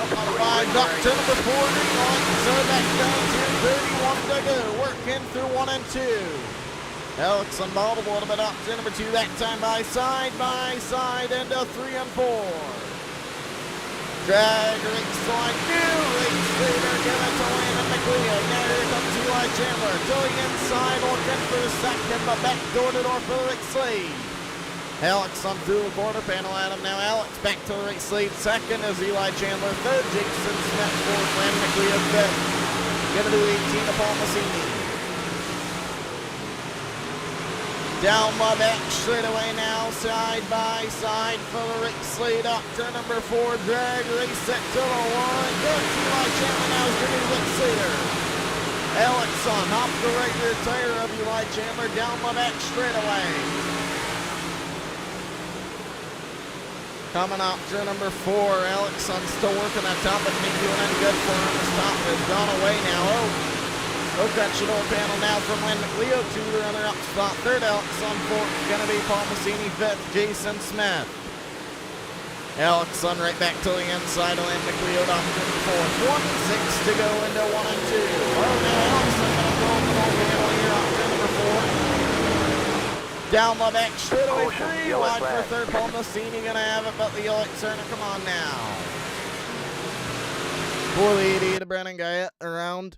Modified up to number 40 on, so back down to 31 to go. Working through 1 and 2. Alex unballed a little bit up to number 2 that time by side, into 3 and 4. Drag race line, new race leader, give it to Landon McLeod. Now here comes Eli Chandler, to the inside, looking for a second, but back door to door for the race lead. Alex on through the quarter panel at him now. Alex back to the race lead. Second is Eli Chandler. Third, Jason Smith. Fourth, Landon McLeod. Fifth, gonna do 18 to Paul Massini. Down the bench straight away now, side by side for the race lead up to number 4, drag race set to the 1. Good, Eli Chandler now is going to be race leader. Alex on off the right rear tire of Eli Chandler, down the bench straight away. Coming up to number 4, Alex on still working on top, but maybe doing any good for him. The stop has gone away now. Look at the door panel now from Landon McLeod to the runner-up spot. Third, Alex on fourth, going to be Paul Massini. Fifth, Jason Smith. Alex on right back to the inside of Landon McLeod off to the fourth. 1-6 to go into 1 and 2. Oh, now Alex on going to go in the door panel here off to number 4. Down the back, straight away, 3 wide for third. Paul Massini going to have it, but the Alex are going to come on now. 480 to Brennan Guyette around.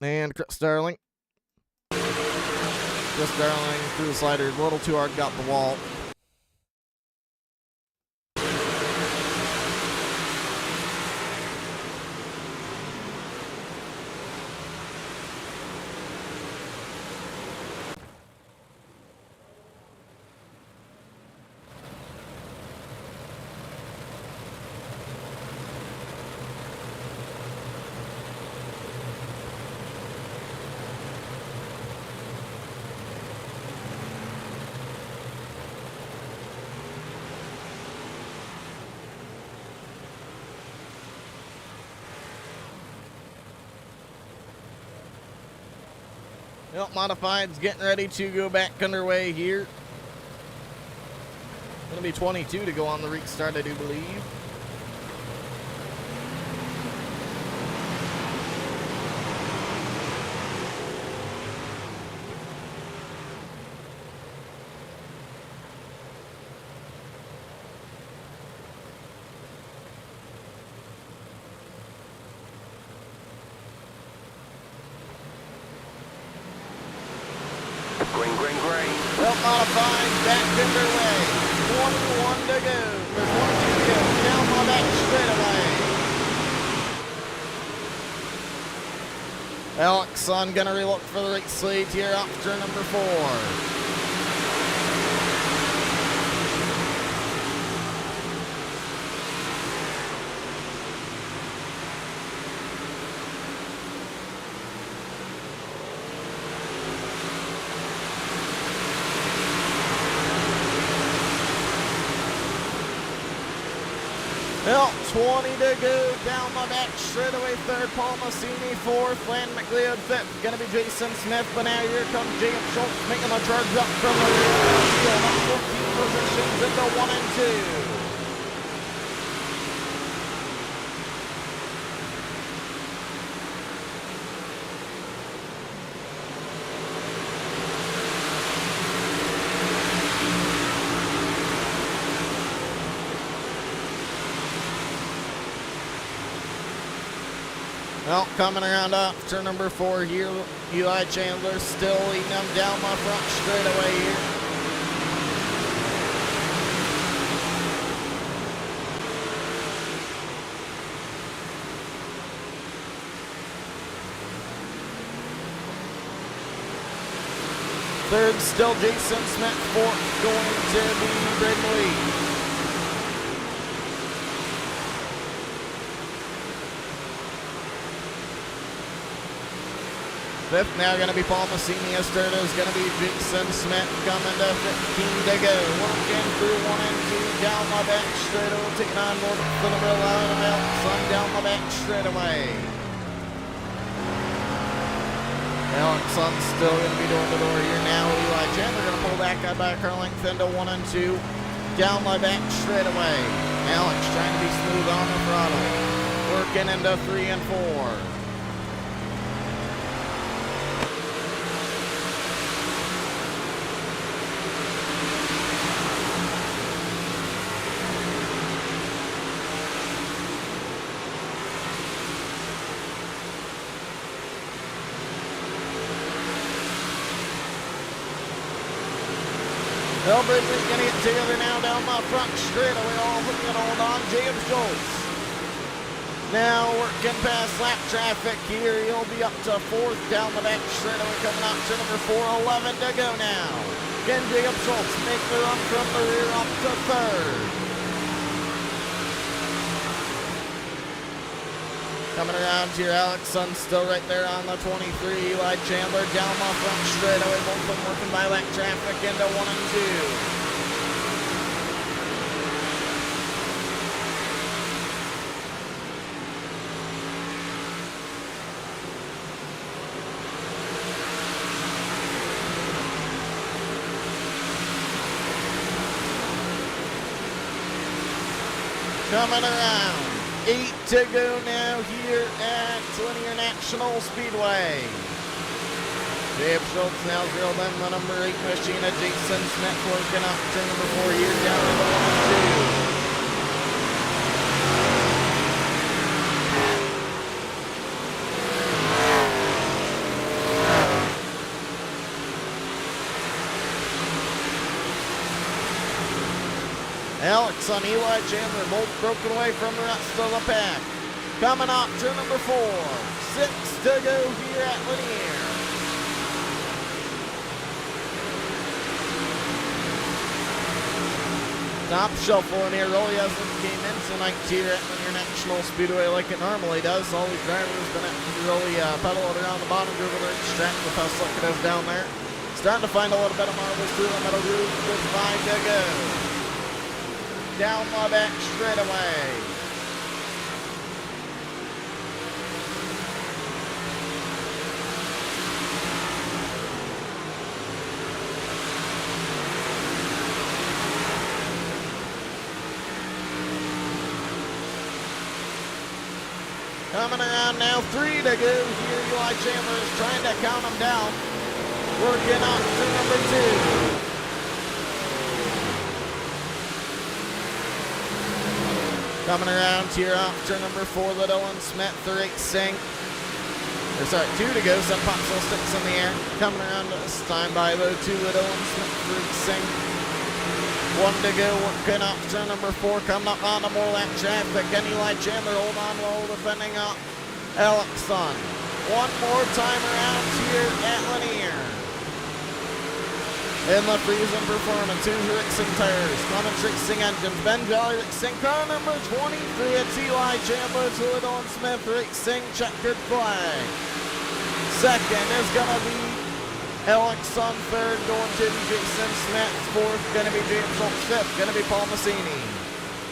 And Chris Darling. Chris Darling threw the slider a little too hard, got the wall. Well, Modified's getting ready to go back underway here. Going to be 22 to go on the restart, I do believe. green. Well, modified back underway. 21 to go. There's 22 to go. Down my back straightaway. Alex on gonna relook for the race lead here after number 4. Well, 20 to go down my back straightaway. Third, Paul Massini. Fourth, Land McLeod. Fifth, gonna be Jason Smith. But now here comes Jacob Schultz making a charge up from the rear field. Up 14 positions into 1 and 2. Well, coming around up turn number 4 here, Eli Chandler still leading them down my front straightaway here. Third, still Jason Smith. Fourth, going to be Braden Lee. Fifth now going to be Paul Massini. Third is going to be Jason Smith coming to 15 to go. Working through 1 and 2 down my back straight away. Taking on North for the middle out of Sun down my back straight away. Sun still going to be doing the door here now. Eli Chandler going to pull back out by a car length into 1 and 2 down my back straight away. Alex trying to be smooth on the throttle. Working into 3 and 4. Well, Bridley's going to get together now down my front straightaway, all looking on James Schultz. Now working past lap traffic here. He'll be up to 4th down the back straightaway, coming out to number 4, 11 to go now. Again, Jacob Schultz make the run from the rear up to 3rd. Coming around here, Alex Sun still right there on the 23. Eli Chandler down my front straightaway. Both of them working by lap traffic into 1 and 2. Coming around. 8 to go now here at Linear National Speedway. Dave Schultz now zeroed in the number 8 machine of Jason Smith working up turn number 4 here down to the 1 and 2. Alex on Eli Chandler, both broken away from the rest of the pack. Coming up, turn number 4. 6 to go here at Linear. Top shuffle in here really hasn't came in tonight here at Linear National Speedway like it normally does. All these drivers gonna have to really pedal it around the bottom groove of the racetrack with how slick it is down there. Starting to find a little bit of marbles through the middle groove with 5 to go. Down my back straight away. Coming around now, 3 to go here. Eli Chandler is trying to count them down. Working on to number 2. Coming around here after number 4, the Dylan Smith, the racing. Or sorry, 2 to go. Sun Pop still sticks in the air. Coming around this time by though 2 little and Smith Racing. 1 to go, working up turn number 4, coming up on the more lap traffic. And Eli Chandler hold on low, defending up Alex Sun. One more time around here at Lanier. In the freezing performance, who's Racing tires? Clements Racing engines, Ben Jolly Racing, car number 23, it's Eli Chandler, Toledo and Smith Racing, checkered flag. Second is gonna be Alex Sun, third going to be Jason Smith, fourth gonna be James Schultz, fifth gonna be Paul Massini.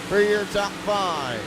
For your top 5.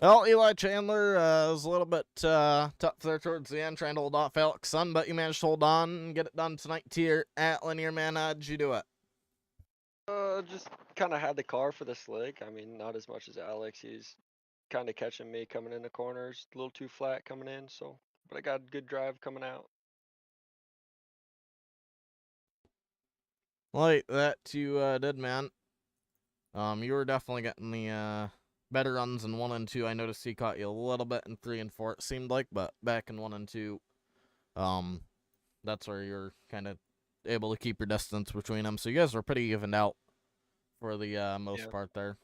Well, Eli Chandler was a little bit tough there towards the end, trying to hold off Alex Sun, but you managed to hold on and get it done tonight here at Lanier, man. How'd you do it? Just kind of had the car for the slick. I mean, not as much as Alex. He's kind of catching me coming in the corners, a little too flat coming in. So, but I got good drive coming out. Like that you did, man. You were definitely getting the better runs in 1 and 2. I noticed he caught you a little bit in 3 and 4, it seemed like, but back in 1 and 2, that's where you're kind of able to keep your distance between them. So you guys were pretty evened out for the most part there.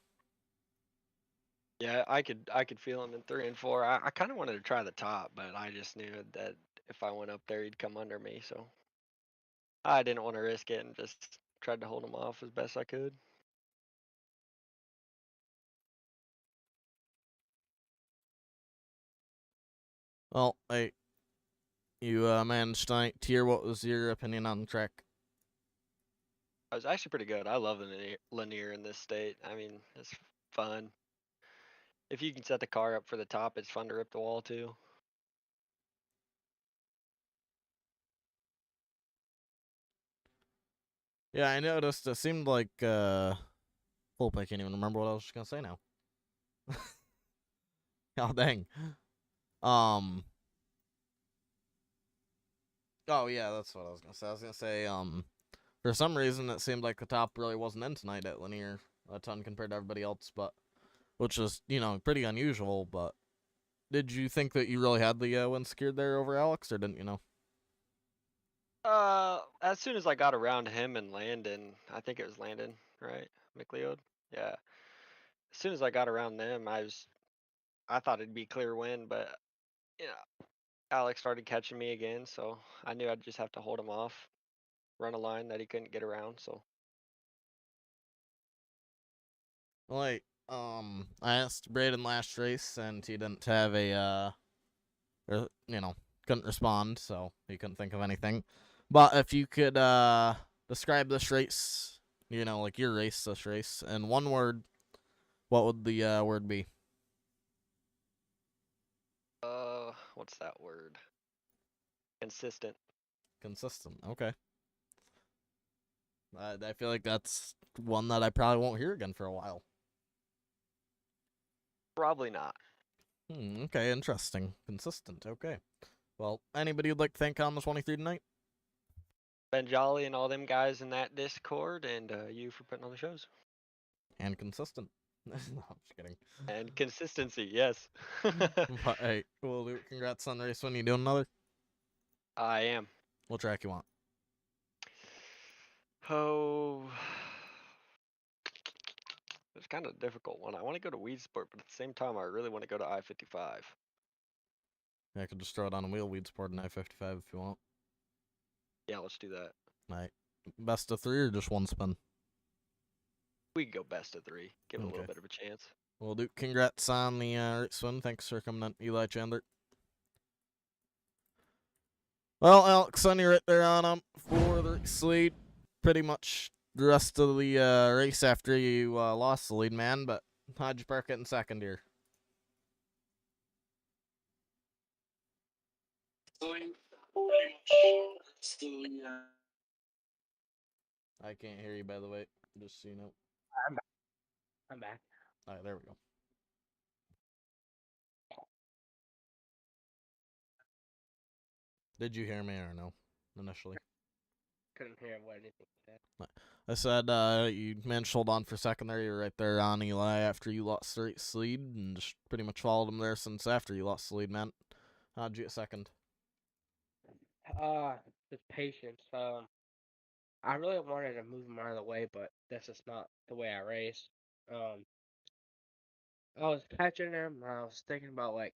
Yeah, I could feel him in 3 and 4. I kind of wanted to try the top, but I just knew that if I went up there, he'd come under me. So I didn't want to risk it and just tried to hold him off as best I could. Well, hey, you managed tonight. Tier, what was your opinion on the track? I was actually pretty good. I love the linear in this state. I mean, it's fun. If you can set the car up for the top, it's fun to rip the wall too. Yeah, I noticed it seemed like Fulp, I can't even remember what I was gonna say now. Oh dang. Oh yeah, that's what I was gonna say. I was gonna say, for some reason it seemed like the top really wasn't in tonight at Linear a ton compared to everybody else, but which is, pretty unusual, but did you think that you really had the win secured there over Alex, or didn't you know? As soon as I got around him and Landon, I think it was Landon, right? McLeod? Yeah. As soon as I got around them, I thought it'd be clear win, but Alex started catching me again, so I knew I'd just have to hold him off, run a line that he couldn't get around, so. Like, I asked Braden last race, and he didn't have couldn't respond, so he couldn't think of anything. But if you could describe this race, like your race, this race, in 1 word, what would the word be? What's that word? Consistent. Consistent. Okay. I feel like that's one that I probably won't hear again for a while. Probably not. Okay, interesting. Consistent. Okay. Well, anybody would like to thank on the 23 tonight? Ben Jolly and all them guys in that Discord, and you for putting on the shows. And consistent. No, I'm just kidding. And consistency, yes. But hey, well, congrats on the race when you doing another. I am. What track you want? Oh, it's kind of a difficult one. I want to go to Weed Sport, but at the same time, I really want to go to I-55. I could just throw it on a wheel, Weed Sport, and I-55 if you want. Yeah, let's do that. Alright. Best of 3 or just 1 spin? We can go best of 3. Give it a Okay. little bit of a chance. Well, Duke, congrats on the race win. Thanks for coming on, Eli Chandler. Well, Alex, son, you're right there on him for the race lead. Pretty much the rest of the race after you lost the lead, man. But how'd you park it in second here? I can't hear you, by the way. Just so you know. I'm back. All right, there we go. Did you hear me or no? Initially, Couldn't hear what anything said. I said you managed to hold on for second there. You were right there on Eli after you lost the race lead, and just pretty much followed him there since after you lost the lead, man. How'd you get second? Just patience. I really wanted to move him out of the way, but this is not the way I race. Um, I was catching him. I was thinking about like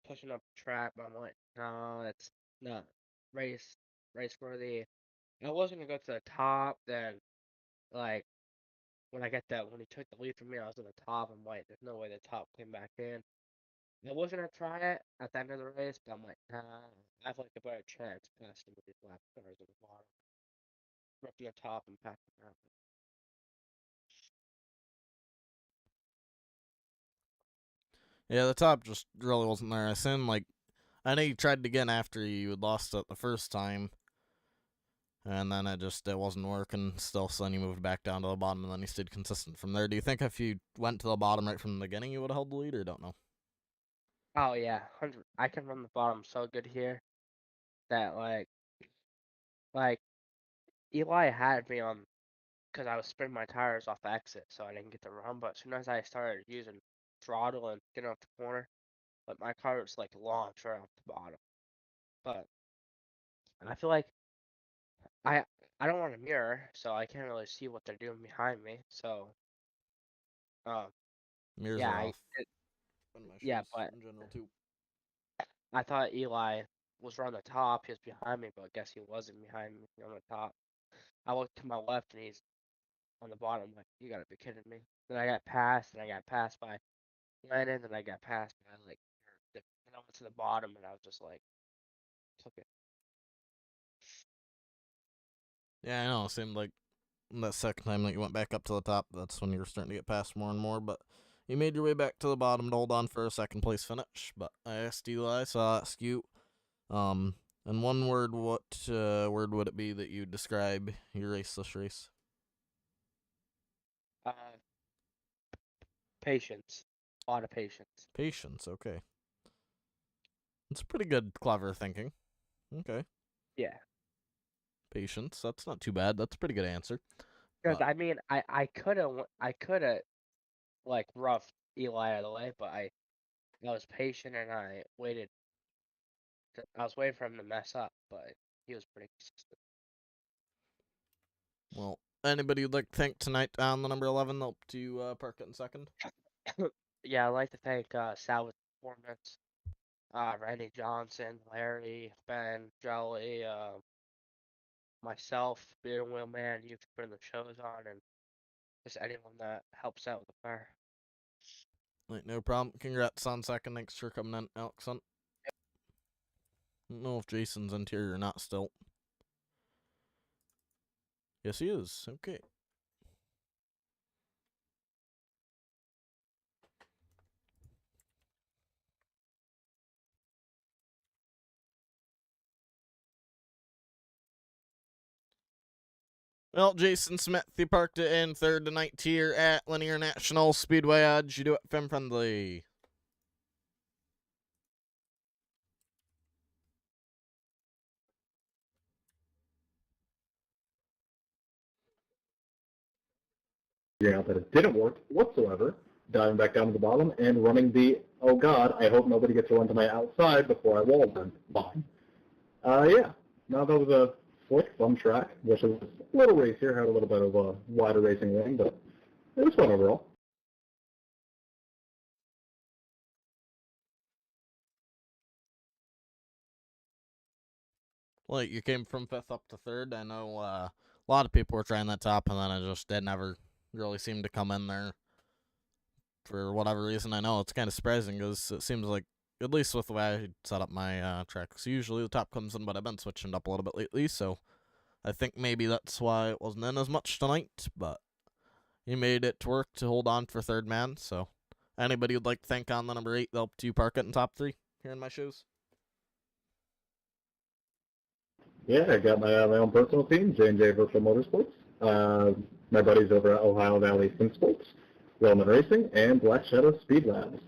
pushing up the track, but I'm like, no, it's not race worthy. I was gonna go to the top, then like when he took the lead from me, I was at the top. I'm like, there's no way the top came back in. I was gonna try it at the end of the race, but I'm like, nah, I have like a better chance passing with these lap cars at the bottom. Ripping the top and passing out. Yeah, the top just really wasn't there. I seen like I know you tried again after you had lost it the first time, and then it wasn't working still. So then you moved back down to the bottom, and then you stayed consistent from there. Do you think if you went to the bottom right from the beginning, you would have held the lead, or don't know? Oh yeah, 100. I can run the bottom so good here that like Eli had me on because I was spinning my tires off the exit, so I didn't get the run. But as soon as I started using throttle and getting off the corner, like my car was like launched right off the bottom. But I feel like I I don't want a mirror, so I can't really see what they're doing behind me. So um Mirrors yeah, are off. On my yeah, shoes but in general too. I thought Eli was around the top. He was behind me, but I guess he wasn't behind me on the top. I looked to my left and he's on the bottom. Like, you gotta be kidding me. Then I got passed, and I got passed by Lennon, and I got passed by then I went to the bottom, and I was just like, took it. Yeah, I know. It seemed like that second time that you went back up to the top, that's when you were starting to get passed more and more. But you made your way back to the bottom to hold on for a second place finish. But I asked Eli, so I'll ask you. In one word, what word would it be that you describe your race this race? Uh, patience, a lot of patience. Patience. Okay, it's pretty good, clever thinking. Okay, Yeah, patience. That's not too bad. That's a pretty good answer. because I mean, I coulda like roughed Eli out of the way, but I was patient and I waited. I was waiting for him to mess up, but he was pretty consistent. Well, anybody you'd like to thank tonight on the number 11 that helped you park it in second? Yeah, I'd like to thank Sal with performance. Randy Johnson, Larry, Ben, Jolly, myself, Beer and Wheelman, you for putting the shows on, and just anyone that helps out with the fire. Like, no problem. Congrats on second. Thanks for coming in, Alex. I don't know if Jason's in here or not still. Yes, he is. Okay. Well, Jason Smith, he parked it in third tonight here at Linear National Speedway. How'd you do it, Fem Friendly? Out that it didn't work whatsoever, diving back down to the bottom and running the, oh god, I hope nobody gets to run to my outside before I wall them line. Yeah, now that was a slick, fun track. Wish it was a little racier, had a little bit of a wider racing lane, but it was fun overall. Like, you came from fifth up to third. I know a lot of people were trying that top, and then it never really seemed to come in there for whatever reason. I know it's kind of surprising because it seems like at least with the way I set up my tracks. Usually the top comes in, but I've been switching it up a little bit lately, so I think maybe that's why it wasn't in as much tonight, but he made it to work to hold on for third man, so anybody who'd like to thank on the number 8, they'll help to park it in top 3 here in my shoes. Yeah, I got my own personal team, J&J Virtual Motorsports. My buddies over at Ohio Valley Sim Sports, Roman Racing, and Black Shadow Speed Labs.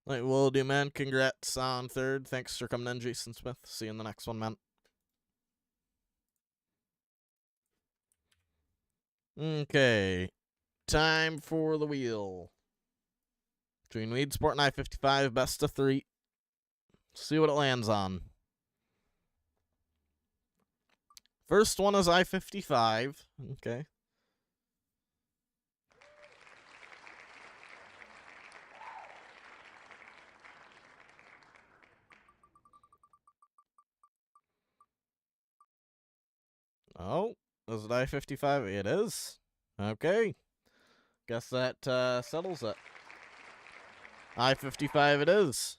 Like, will do, man. Congrats on third. Thanks for coming in, Jason Smith. See you in the next one, man. Okay. Time for the wheel. Between Weed Sport and I-55, best of 3. See what it lands on. First one is I-55. Okay. Oh, is it I-55? It is. Okay. Guess that settles it. I-55 it is.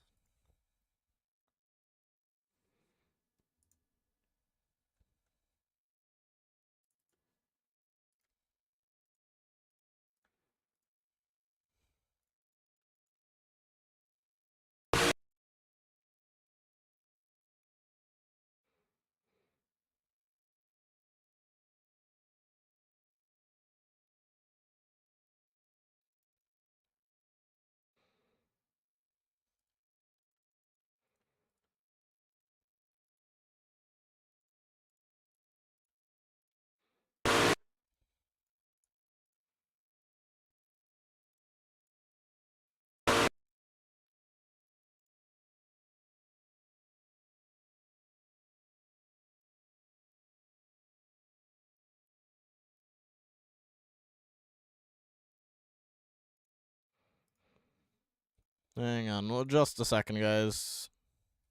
Hang on, well, just a second, guys.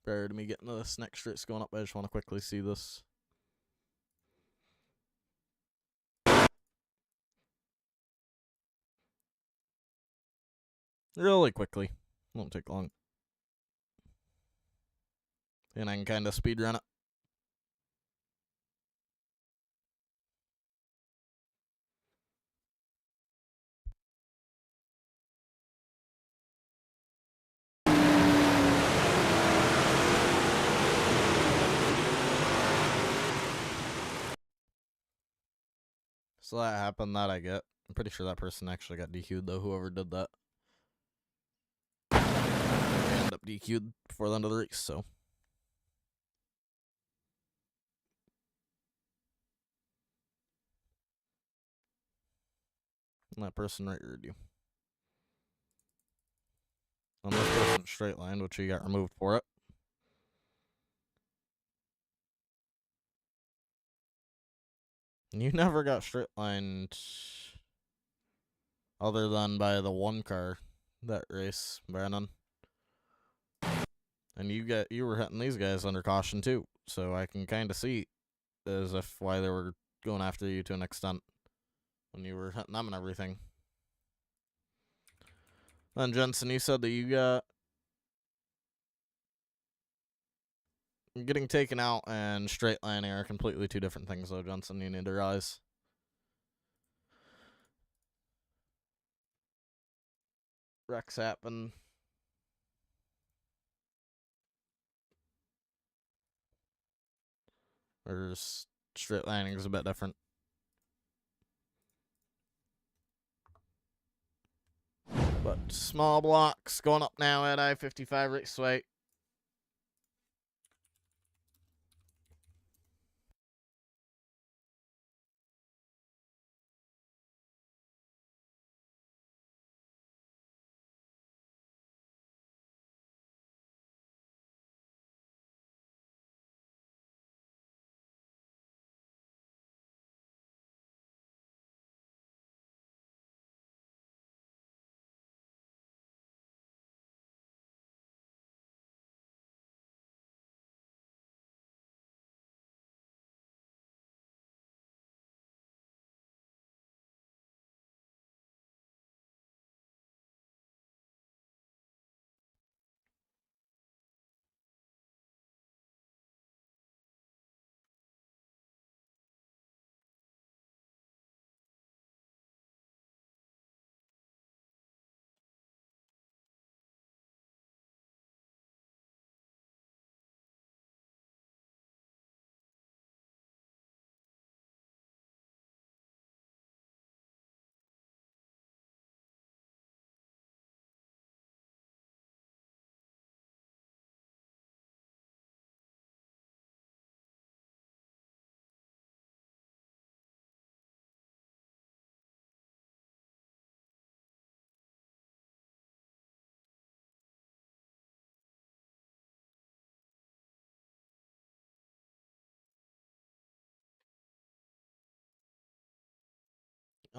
Prior to me getting to this next race going up, I just want to quickly see this. Really quickly. Won't take long. And I can kind of speed run it. So that happened, that I get. I'm pretty sure that person actually got DQ'd, though, whoever did that. They ended up DQ'd before the end of the race, so. And that person right reared you. And this person straight lined, which he got removed for it. You never got straight lined other than by the one car that race, Brandon. And you were hitting these guys under caution too, so I can kind of see as if why they were going after you to an extent when you were hitting them and everything. Then Jensen, you said that you got getting taken out and straight lining are completely two different things, though, Jensen. You need to realize. Wrecks happen. Or straight lining is a bit different. But small blocks going up now at I-55 Raceway.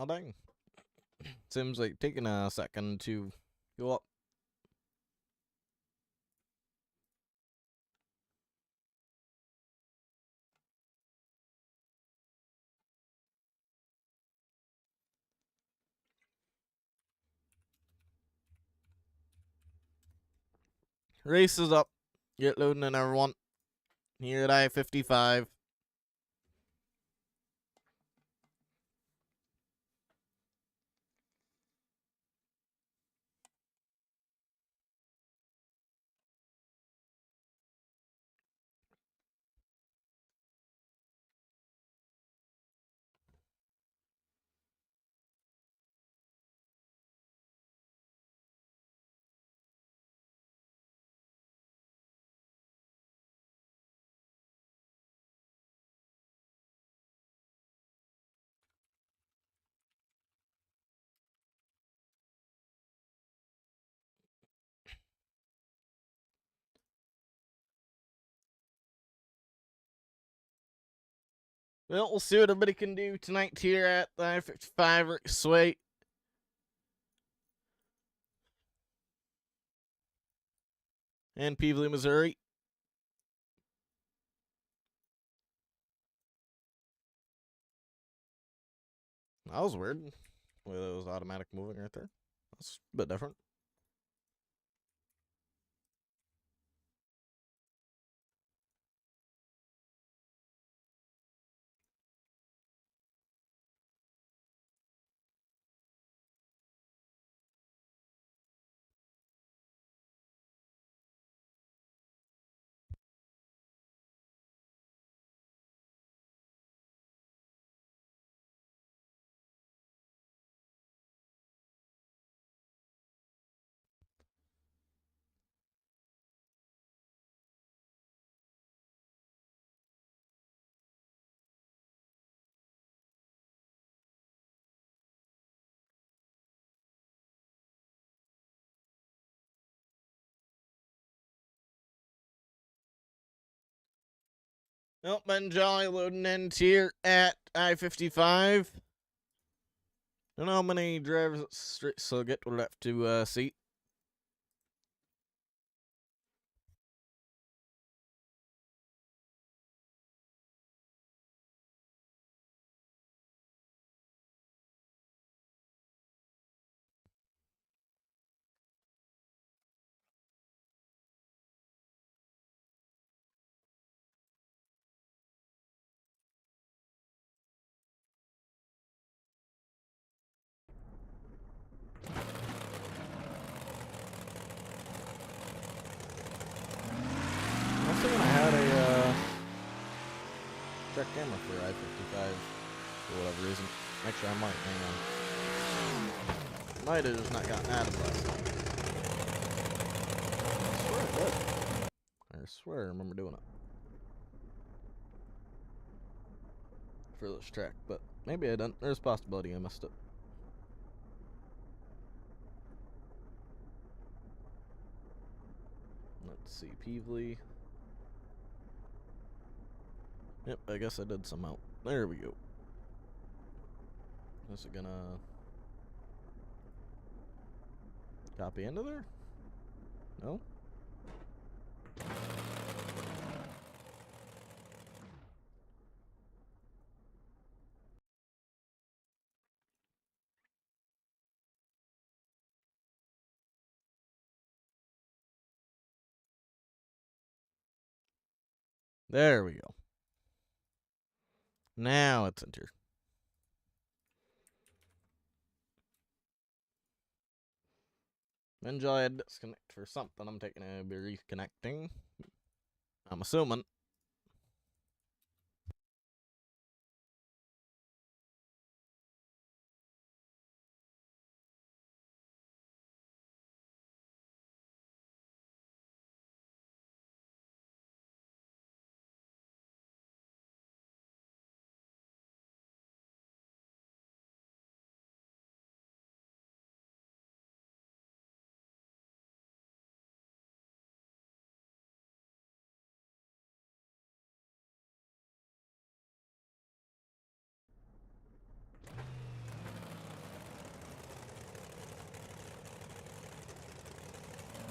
Oh, dang. Seems like taking a second to go up. Race is up. Get loading in, everyone. Here at I-55. Well, we'll see what everybody can do tonight here at the I-55 Raceway. In Peevely, Missouri. That was weird. The way that was automatic moving right there. That's a bit different. Well, Ben Jolly loading in here at I-55. Don't know how many drivers still get left to seat. I was thinking I had a check camera for I-55 for whatever reason. Actually, I might. Hang on. Might have just not gotten added last time. I swear I did. I swear I remember doing it. For this track, but maybe I didn't. There's a possibility I missed it. Let's see, Peevely. Yep, I guess I did somehow. There we go. Is it gonna copy into there? No? There we go. Now it's enter. Enjoy a disconnect for something. I'm taking a be reconnecting. I'm assuming.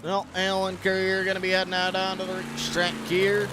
Well, Alan Courier going to be heading out onto the racetrack here.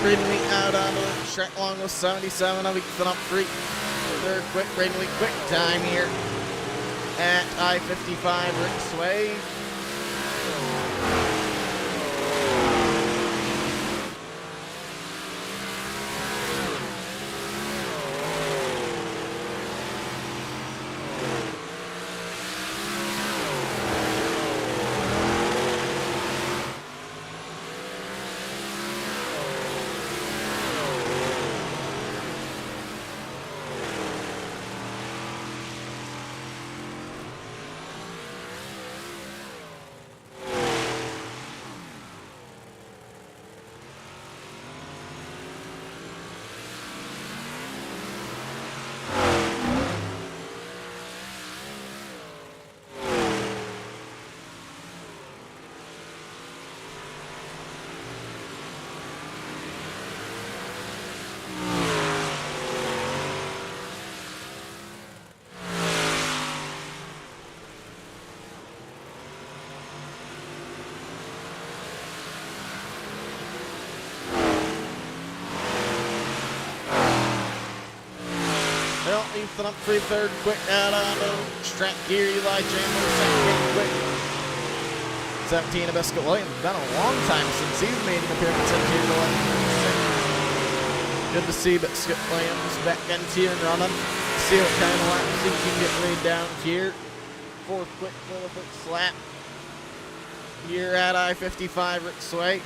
Braden Wheat out on the track along with 77 of Ethan up free. Third quick, Braden Wheat quick time here at I-55 Rick's Way. Well, Ethan up free, third quick out on the track here. Eli Chandler second quick. 17 of Biscuit Williams. Been a long time since he's made an appearance in here. Good to see Biscuit Williams back in here and running. See what kind of laps he can get laid down here. Fourth quick for the first lap here at I-55 Rick's Way.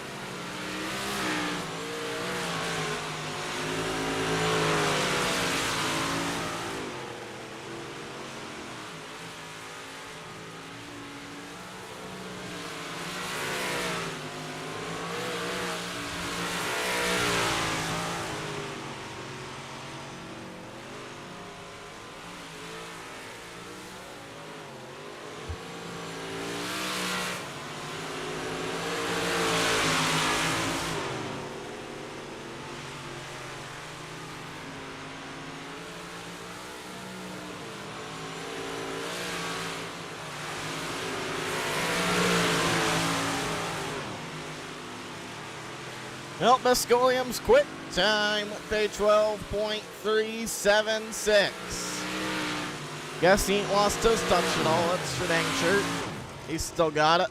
Well, Biscuit Williams quick time with a 12.376. Guess he ain't lost his touch at all, that's for dang sure. He's still got it.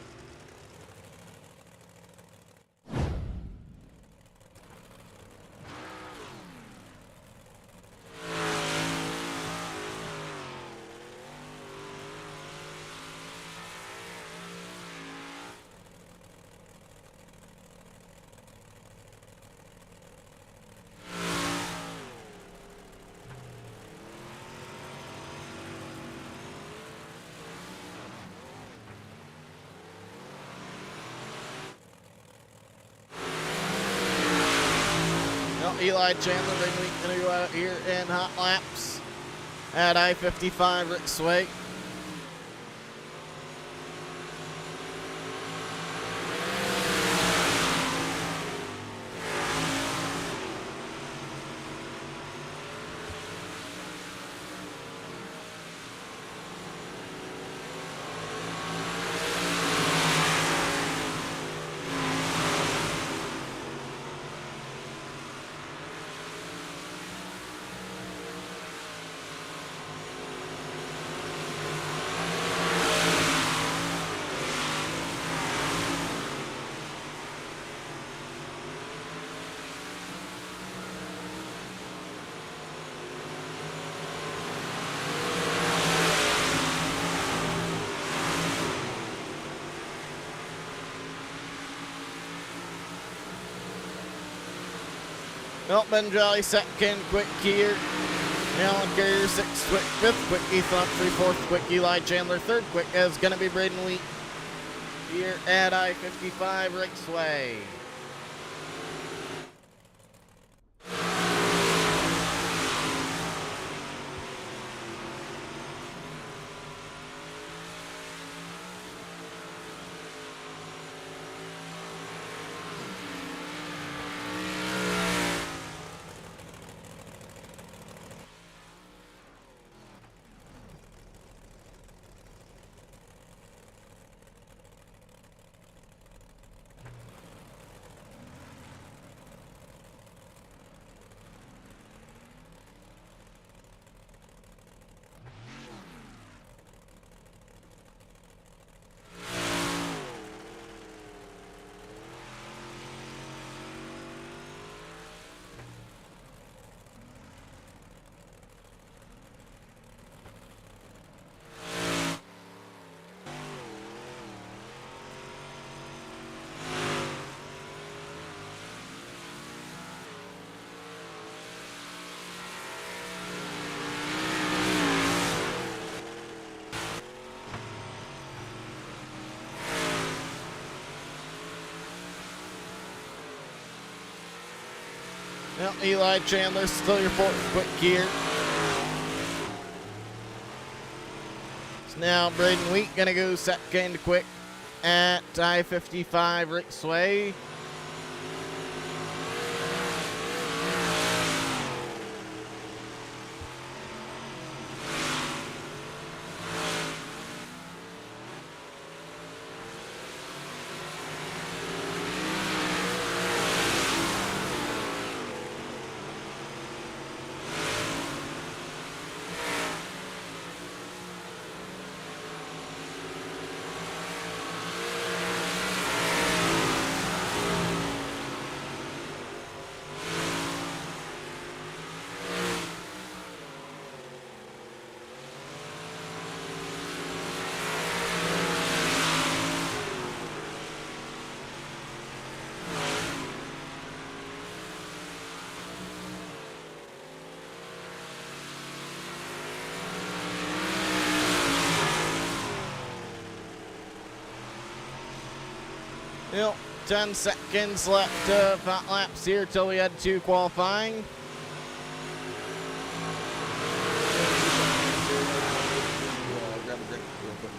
Eli Chandler going to go out here in hot laps at I-55 Rick's Way. Well, Ben Jolly second, quick here. Alan Carrier sixth, quick fifth, quick Ethan Humphrey fourth, quick Eli Chandler third, quick is going to be Braden Wheat here at I-55 Raceway. Well, Eli Chandler still your fourth quick here. So now Braden Wheat gonna go second quick at I-55 Raceway. Well, 10 seconds left 5 laps here till we head to qualifying. Grab a drink real quick.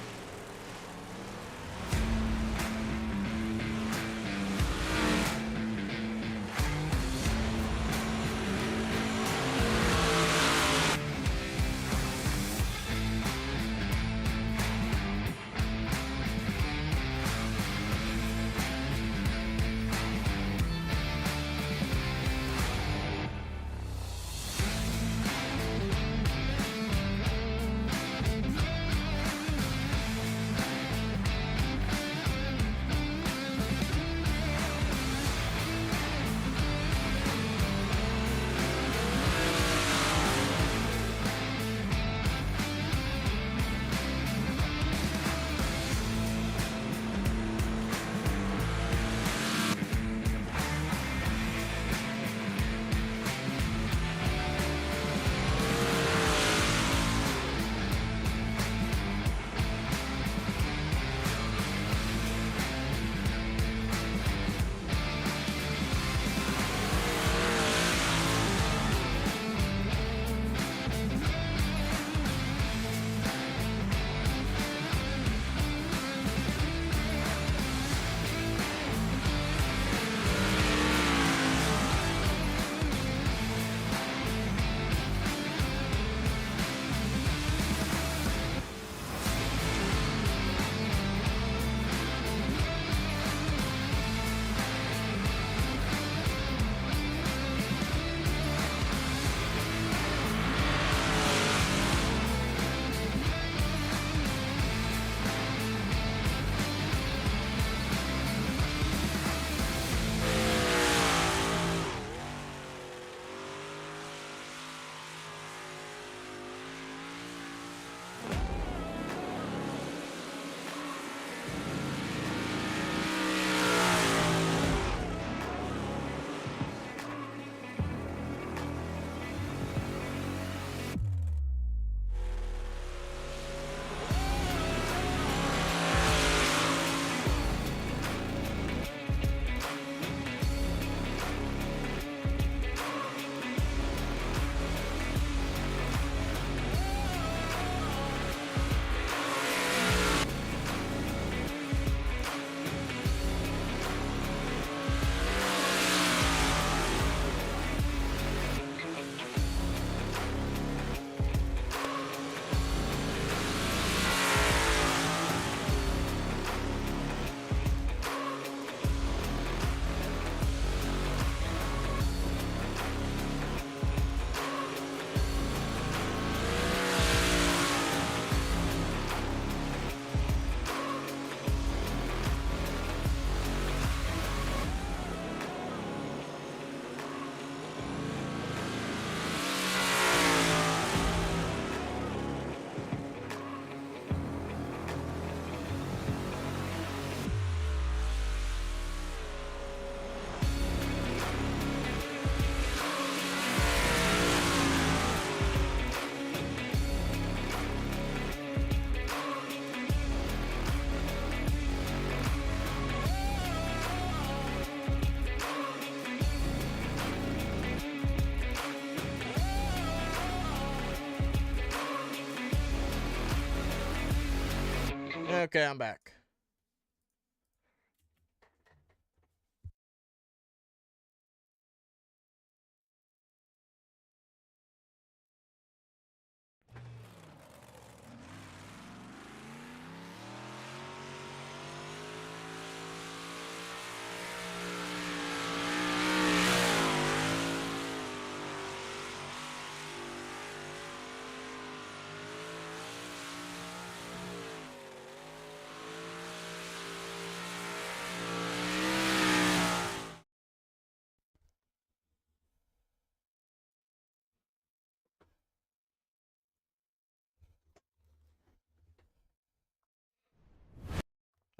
Okay, I'm back.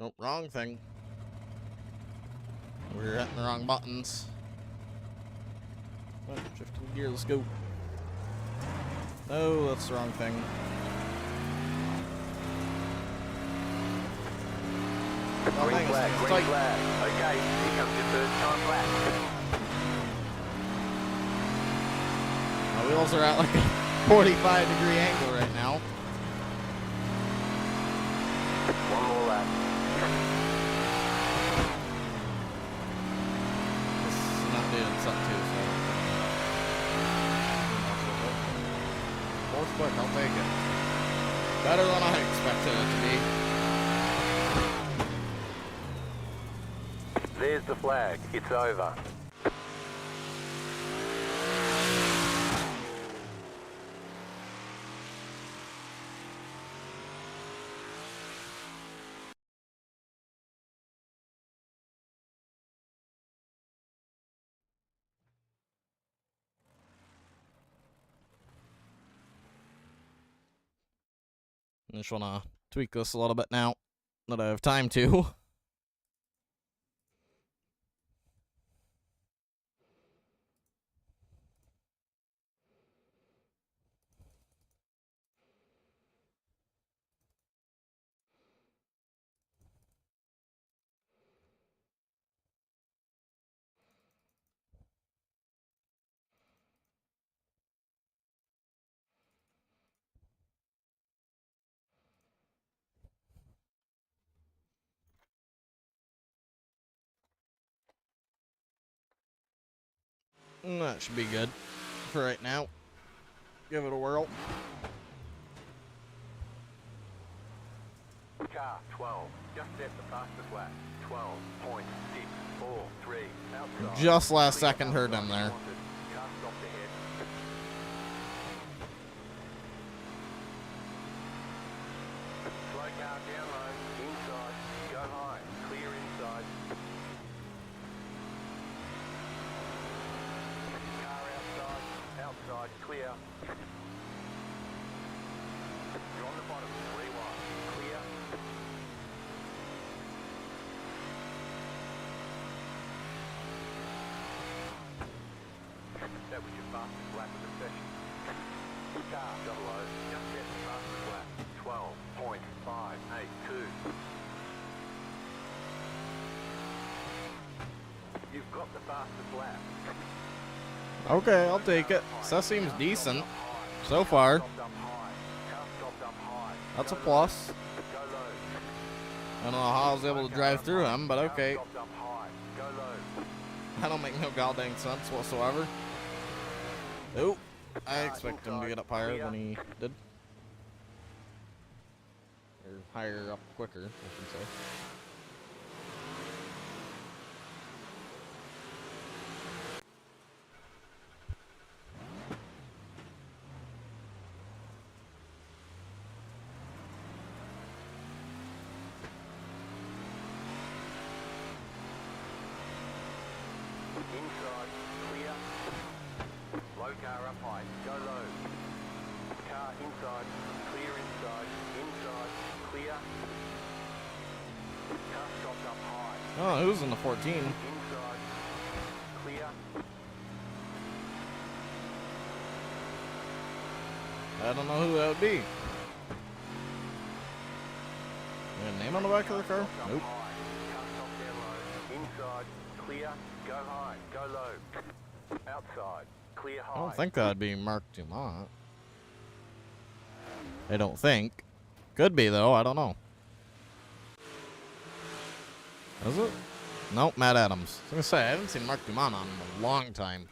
Oh, wrong thing. We're hitting the wrong buttons. Oh, shifting gear, let's go. No, that's the wrong thing. Oh, Green dang, flag, it's green tight. flag. Okay, here comes your first time lap. My wheels are at like a 45-degree angle right now. One more lap. This is not doing something too, so. Fourth quick, I'll take it. Better than I expected it to be. There's the flag. It's over. I just want to tweak this a little bit now that I have time to. That should be good for right now. Give it a whirl. Car 12. Just set the fastest lap. 12.643. Outside. Just last second heard him there. Car stopped ahead. Slow car down low. Inside. Go high. Clear inside. Car outside. Outside. Clear. You're on the bottom. Rewind. Clear. That was your fastest lap of the session. Car double O. Just set the fastest lap. 12.582. You've got the fastest lap. Okay, I'll take it. So that seems decent so far. That's a plus. I don't know how I was able to drive through him, but okay. That don't make no goddamn sense whatsoever. Nope. I expect him to get up higher than he did. Or higher up quicker, I should say. Inside, clear. Low car up high, go low. Car inside, clear inside, inside, clear. Car stopped up high. Oh, who's in the 14? Inside, clear. I don't know who that would be. Got a name on the back of the car? Stopped up Nope. high. Car stopped down low. Inside, clear. Go high, go low. Outside, clear high. I don't think that'd be Mark Dumont. I don't think. Could be though, I don't know. Is it? Nope, Matt Adams. I was gonna say, I haven't seen Mark Dumont on in a long time.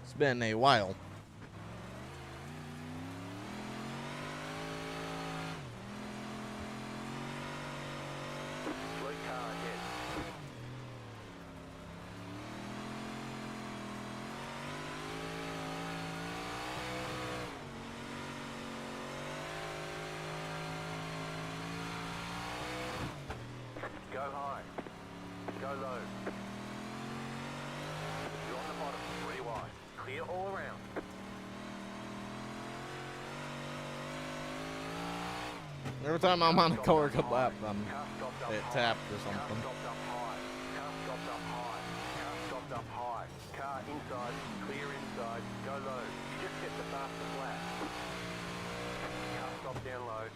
It's been a while. Slow car ahead. Go high. Go low. You're on the bottom. 3 wide. Clear all around. Every time I'm on a color cut lap, Car stopped up it high. tapped or Car something. stopped up high. Car stopped up high. Car stopped up high. Car inside. Clear inside. Go low. You just hit the fastest lap. Car stopped down low.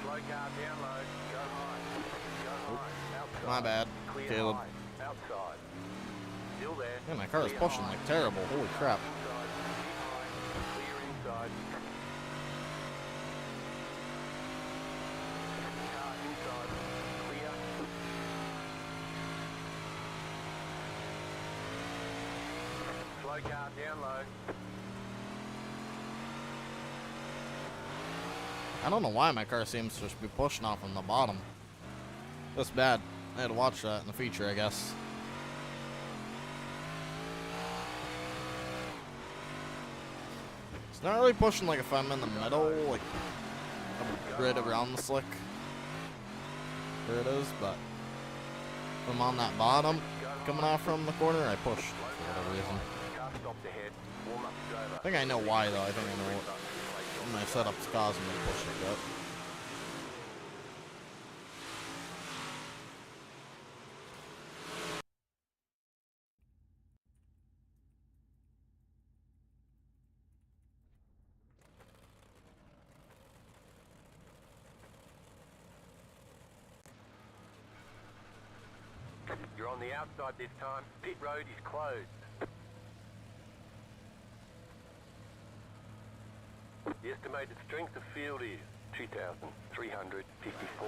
Slow car down low. Go high. Go high. Outside. My bad, Clear Caleb. high. Outside. Still there. Man, my car is Clear pushing high. like terrible. Holy crap. Inside. Keep high. Clear inside. Car inside. Clear. Slow car down low. I don't know why my car seems to just be pushing off on the bottom. That's bad. I had to watch that in the feature, I guess. It's not really pushing like if I'm in the middle, like right around the slick. There it is, but if I'm on that bottom, coming off from the corner, I push for whatever reason. Car stopped ahead. Warm up is over. I think I know why though. I think I know what my setup's causing me to push like that. You're on the outside this time. Pit road is closed. The estimated strength of field is 2,354.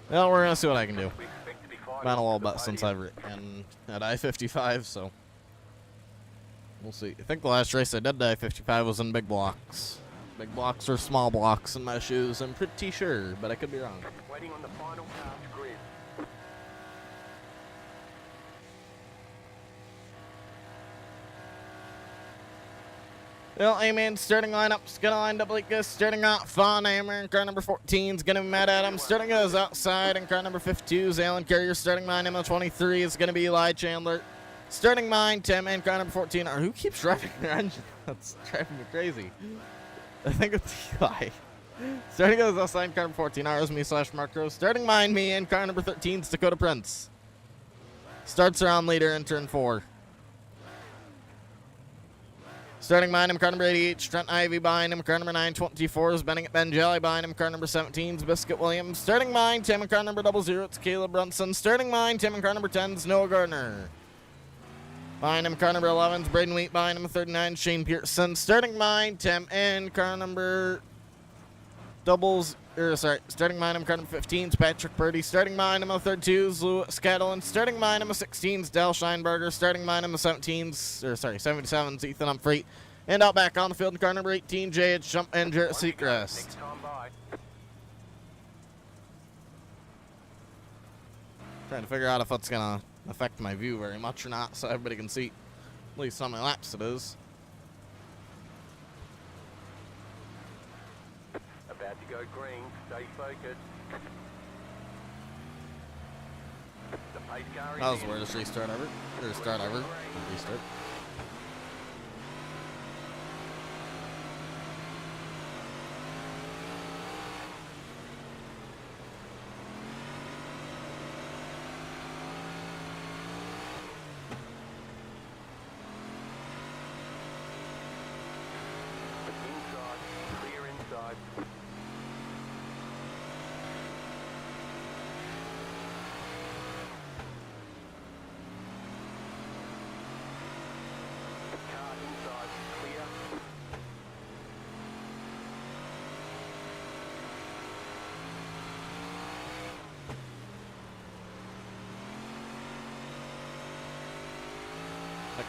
Well, we're gonna see what I can do. We expect to be fighting Been a little the bit since podium. I've ridden at I-55, so we'll see. I think the last race I did at I-55 was in big blocks. Big blocks or small blocks in my shoes, I'm pretty sure, but I could be wrong. Waiting on the final car to grid. Well, Amen, starting lineup's gonna line up like this. Starting out, Fawn Hammer in car number 14 is gonna be Matt Adams. Starting us outside in car number 52 is Alan Carrier. Starting mine, ML23 is gonna be Eli Chandler. Starting mine, Tim, and car number 14. Or who keeps driving their engine? That's driving me crazy. I think it's Eli. Starting us outside in car number 14, ours, me / Mark Rose. Starting mine, me, and car number 13 is Dakota Prince. Starts around leader in turn 4. Starting behind him, car number 88, Trent Ivy behind him, car number 924 is Bennett Ben Jelly behind him, car number 17 is Biscuit Williams. Starting behind Tim and car number 00, it's Caleb Brunson. Starting behind Tim and car number 10 is Noah Gardner. Behind him, car number 11 is Braden Wheat. Behind him, 39 Shane Pearson. Starting behind Tim and car number starting behind him, car number 15 is Patrick Purdy. Starting behind him, 32 is Lewis Catalan. Starting behind him, 16 is Dal Scheinberger. Starting behind him, 77 is Ethan Humphrey. And out back on the field in car number 18, Jay Jump and Jarrett Seacrest. Next time by. Trying to figure out if that's gonna affect my view very much or not, so everybody can see at least how many laps it is. About to go green. Stay focused. The pace car is That was the in. weirdest restart ever. Or start ever. Restart. Inside. Clear inside.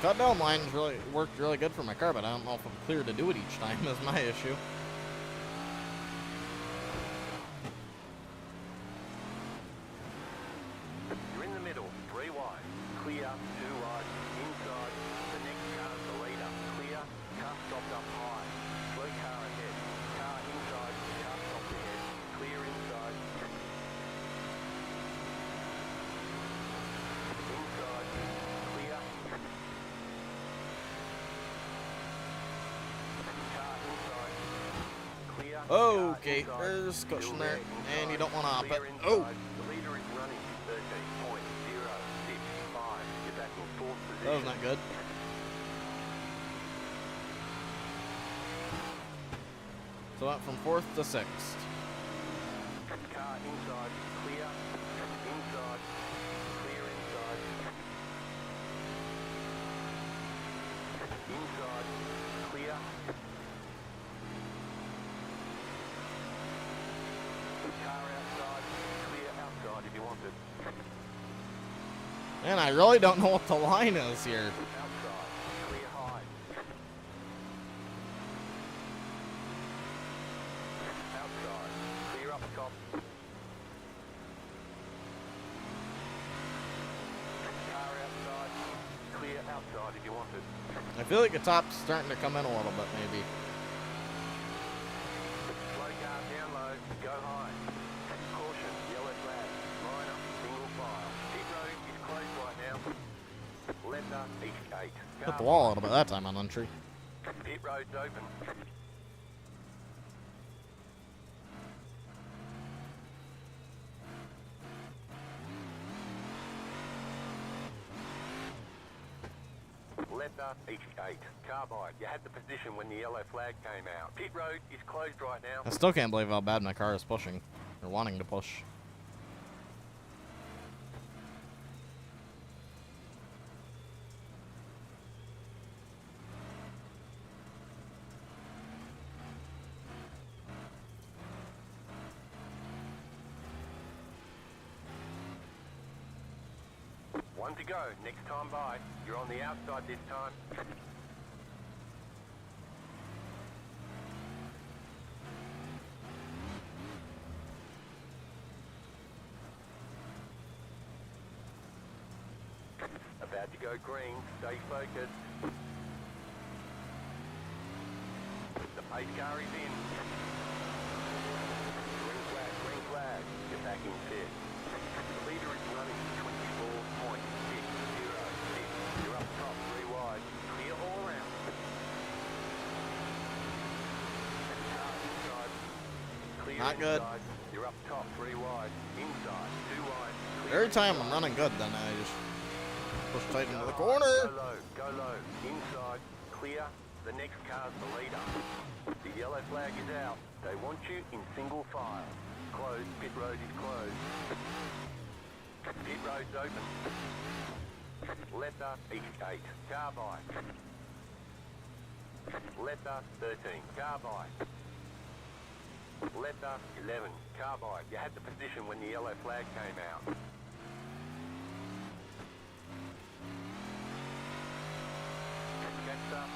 cut down lines really worked really good for my car, but I don't know if I'm clear to do it each time is my issue. You're in the middle, 3 wide. Clear, 2 wide. Inside, the next car's the leader. Clear, car stopped up high. Slow car ahead. Car inside, car stopped ahead. Clear inside. Inside, clear. Car inside. Clear. Okay, car inside. there's cushion Still there, and you don't want to hop Clear it. inside. Oh, The leader is running 13.065. You're back in 4th position. that was not good. So went from 4th to 6th. Car inside, clear. Inside, clear inside. Inside, clear. Car outside, clear outside if you want it. Man, I really don't know what the line is here. Outside, clear high. Outside, clear up top. Car outside, clear outside if you want it. I feel like the top's starting to come in a little bit, maybe. Slow car down low, go high. Caution, yellow flag. Line up, single file. Pit road is closed right now. Left up, east gate. Hit the wall a little bit that time on entry. Pit road's open. Left up, east gate. Carbide, you had the position when the yellow flag came out. Pit road is closed right now. I still can't believe how bad my car is pushing, or wanting to push. One to go, next time by. You're on the outside this time. About to go green, stay focused. The pace car is in. Green flag, get back in fifth. The leader is running 24.606. You're up top, 3 wide. Clear all around. Car inside. Clear Not good. inside. You're up top, 3 wide. Inside, 2 wide. Clear Every time I'm inside. running good, then I just push tight into the Go corner. low, go low. Inside, clear. The next car's the leader. The yellow flag is out. They want you in single file. Closed, pit road is closed. Pit road's open. Left up, east gate. Car by. Left up, 13. Car by. Left up, 11. Car by. You had the position when the yellow flag came out. Catch up,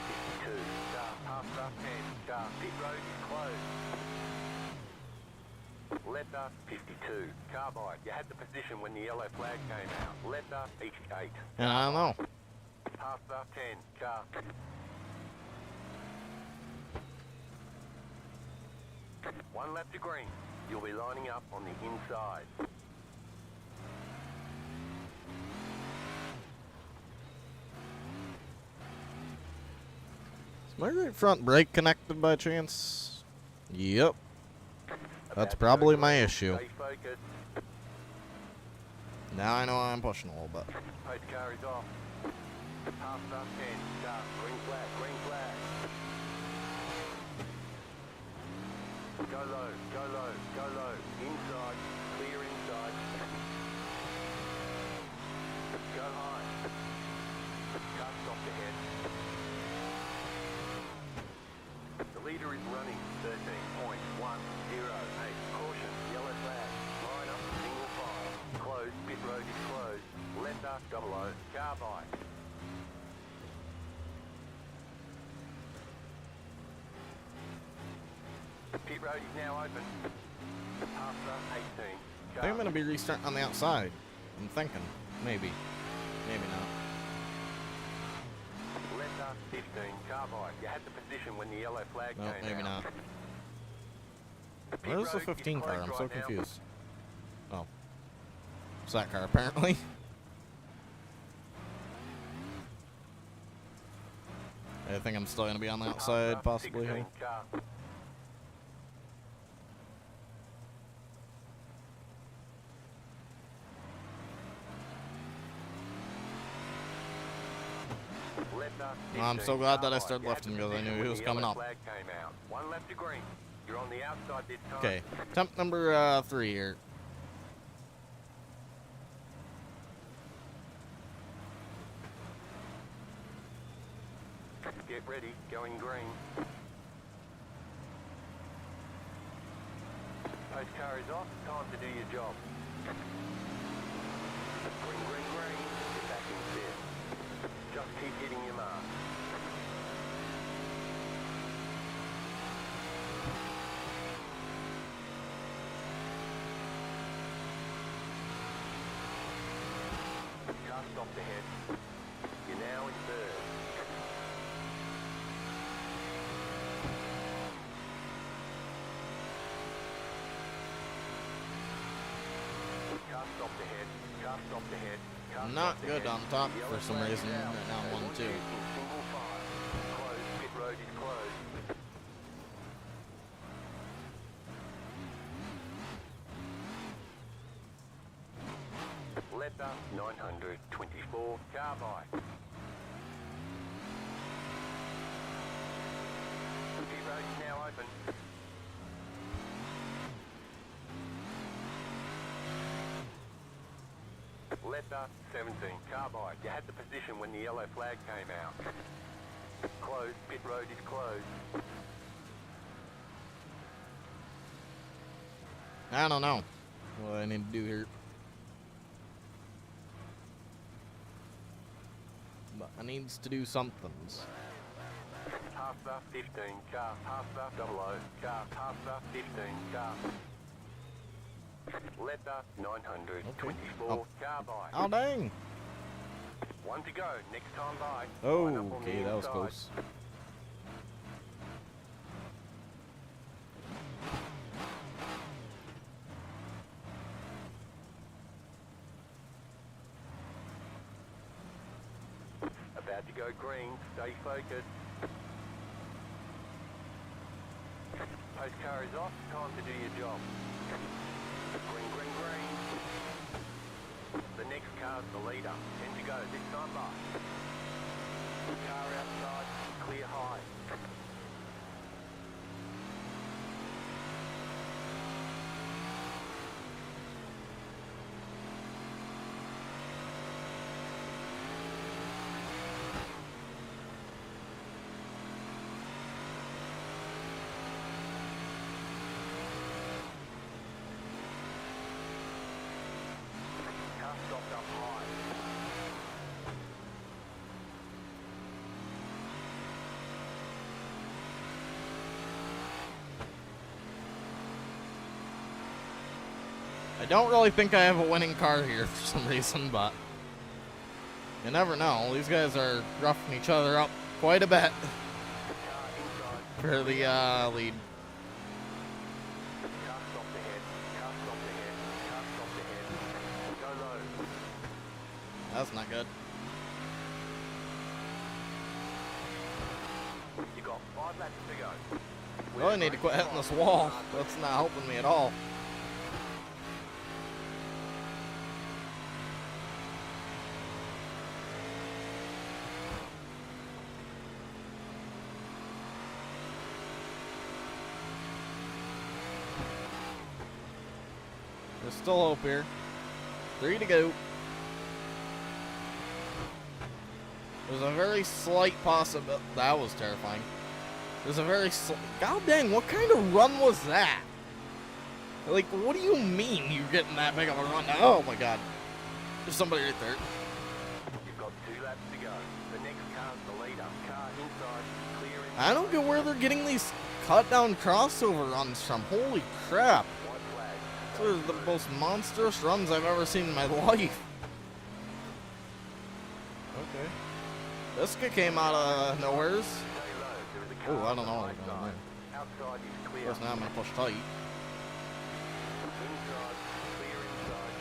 52. Car past up, 10. Car pit road is closed. Left up, 52. Car by. You had the position when the yellow flag came out. Left up, east gate. And I don't know. Past up, 10. Car. One lap to green. You'll be lining up on the inside. Is my right front brake connected by chance? Yep. That's probably my issue. Stay focused. Now I know I'm pushing a little bit. Pace car is off. Past up 10. Car. Green flag. Green flag. Go low. Go low. Go low. Inside. Clear inside. Go high. Car stopped ahead. The leader is running 13.108. Caution. Yellow flag. Line up. Single file. Closed. Pit road is closed. Left up. 00. Car by. Pit road is now open. Past the 18. I think I'm gonna be restarting on the outside. I'm thinking. Maybe. Maybe not. Letter 15, car by. You had the position when the yellow flag No, came maybe out. not. Pit Where's the road is 15 car? I'm closed so right now. confused. Oh. It's that car, apparently. I think I'm still gonna be on the outside, Past possibly. 16 Here. car. Letter I'm so 15, glad that I car started by. You had lifting the because I position knew he when was the coming yellow up. flag came out. One left to green. You're on the outside this time. Okay, attempt number 3 here. Get ready, going green. Post car is off, time to do your job. Green, green, green, get back in fifth. Just keep hitting your mark. Car stopped ahead. You're now in third. Car stopped ahead. Car stopped ahead. Car Not stopped good ahead. on top The for yellow some flag reason. is out. Right now I'm They 1 want 2. you in single file. Closed. Pit road is closed. Letter 924. Car by. Pit road is now open. Letter 17. Car by. You had the position when the yellow flag came out. Closed. Pit road is closed. I don't know what I need to do here. But I needs to do somethings. Past the 15 car. Past the 00 car. Past the 15 car. Letter 924. Oh. Car by. Oh, dang. One to go. Next time by. Oh, Line up on the okay, that was inside. close. About to go green. Stay focused. Post car is off. Time to do your job. Green, green, green. The next car's the leader. 10 to go. This time by. Car outside. Clear high. Car stopped up high. I don't really think I have a winning car here for some reason, but you never know. These guys are roughing each other up quite a bit Car inside. for the lead. Car stopped ahead. Car stopped ahead. Car stopped ahead. Go low. That's not good. You got 5 laps to go. Really need to quit hitting this wall. That's not helping me at all. There's still hope here. 3 to go. There's a very slight possibility. That was terrifying. There's a very God dang, what kind of run was that? Like, what do you mean you're getting that big of a run? Oh my god. There's somebody right there. You've got 2 laps to go. The next car's the leader. Car inside. Clear inside. I don't get where they're getting these cut down crossover runs from. Holy crap. Those are the most monstrous runs I've ever seen in my life. Okay. This guy came out of nowheres. Oh, I don't know. Outside is Of clear. course, now I'm gonna push tight. Inside, clear inside.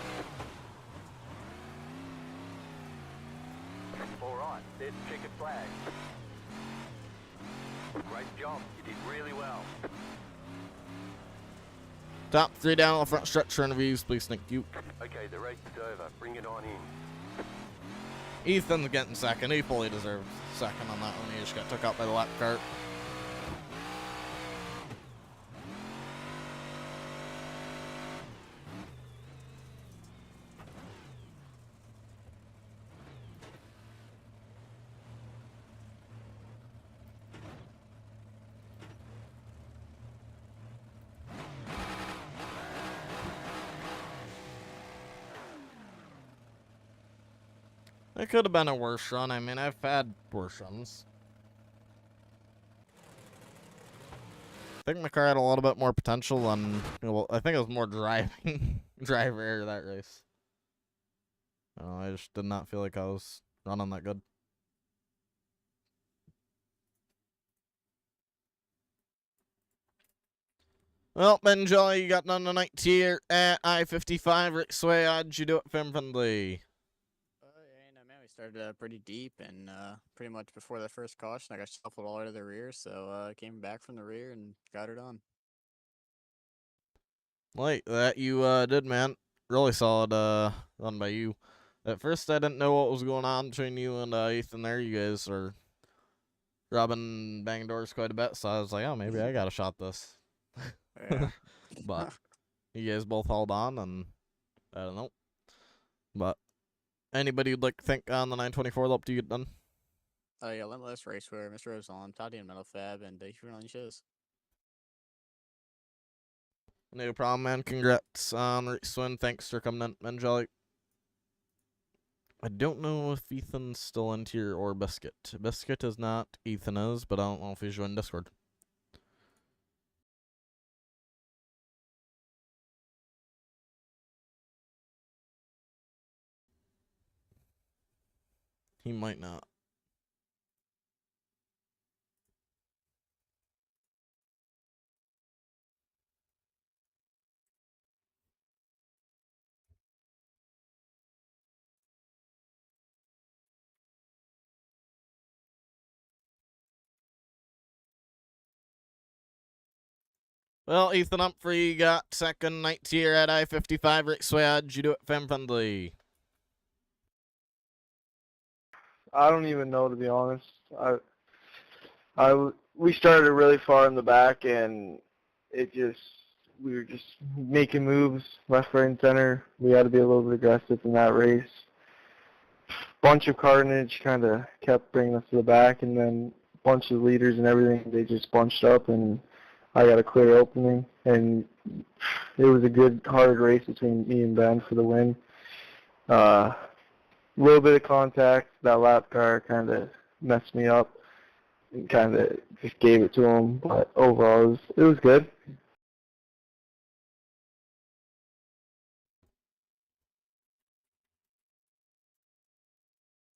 All right, there's the checkered flag. Great job, you did really well. Top 3 down on the front stretch interviews, please. Thank you. Okay, the race is over. Bring it on in. Ethan's getting second. He fully deserved second on that one. He just got took out by the lap cart. It could have been a worse run. I mean, I've had worse runs. I think my car had a little bit more potential than, well, I think it was more driving, driver error that race. I just did not feel like I was running that good. Well, Benjolly, you got none tonight here at I-55 Raceway. How'd you do it, Fem Friendly? Man, we started pretty deep, and pretty much before the first caution, I got shuffled all out of the rear, so came back from the rear and got it on. Like that you did, man. Really solid run by you. At first, I didn't know what was going on between you and Ethan there. You guys are robbing bang doors quite a bit, so I was like, oh, maybe I got to shot this. Yeah. But you guys both held on, and I don't know. But anybody you'd like to thank on the 924 lap to get done? Oh yeah, Limitless Raceware, Mr. Ozon, Toddy and Metal Fab, and thank you for on the shows. No problem, man. Congrats on the race win. Thanks for coming in, Menjali. I don't know if Ethan's still in here or Biscuit. Biscuit is not, Ethan is, but I don't know if he's joined Discord. He might not. Well, Ethan Humphrey got second night tier at I-55 Raceway. How'd you do it, Fem Friendly? I don't even know, to be honest. We started really far in the back, and we were just making moves left, right, and center. We had to be a little bit aggressive in that race. Bunch of carnage kind of kept bringing us to the back, and then a bunch of leaders and everything, they just bunched up, and I got a clear opening, and it was a good, hard race between me and Ben for the win. A little bit of contact. That lap car kind of messed me up and kind of just gave it to him, but overall it was good.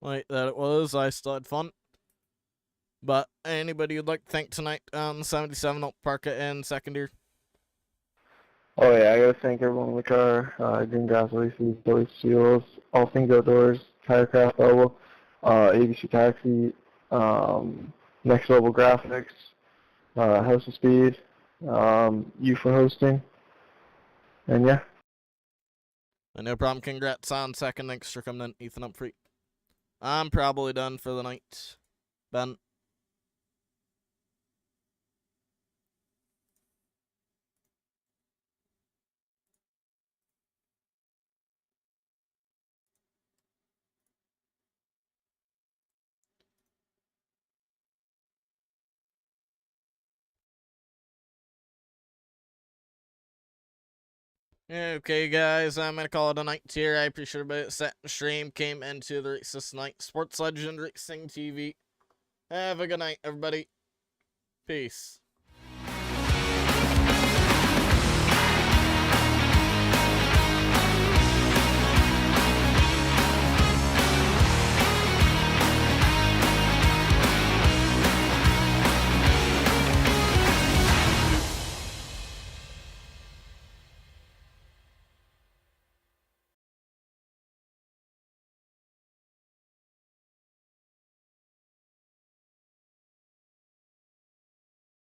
Like that it was. I still had fun. But anybody you'd like to thank tonight on 77 Oak Park in second year? Oh yeah, I gotta thank everyone in the car, Green Grass Races, Boys Seals, All Things Outdoors, Tirecraft Level, ABC Taxi, Next Level Graphics, House of Speed, you for hosting, and yeah. No problem. Congrats on second. Thanks for coming in, Ethan Humphrey. I'm probably done for the night. Ben? Okay, guys, I'm going to call it a night here. I appreciate everybody that sat and stream, came into the race this night. Sports Legend Racing TV. Have a good night, everybody. Peace.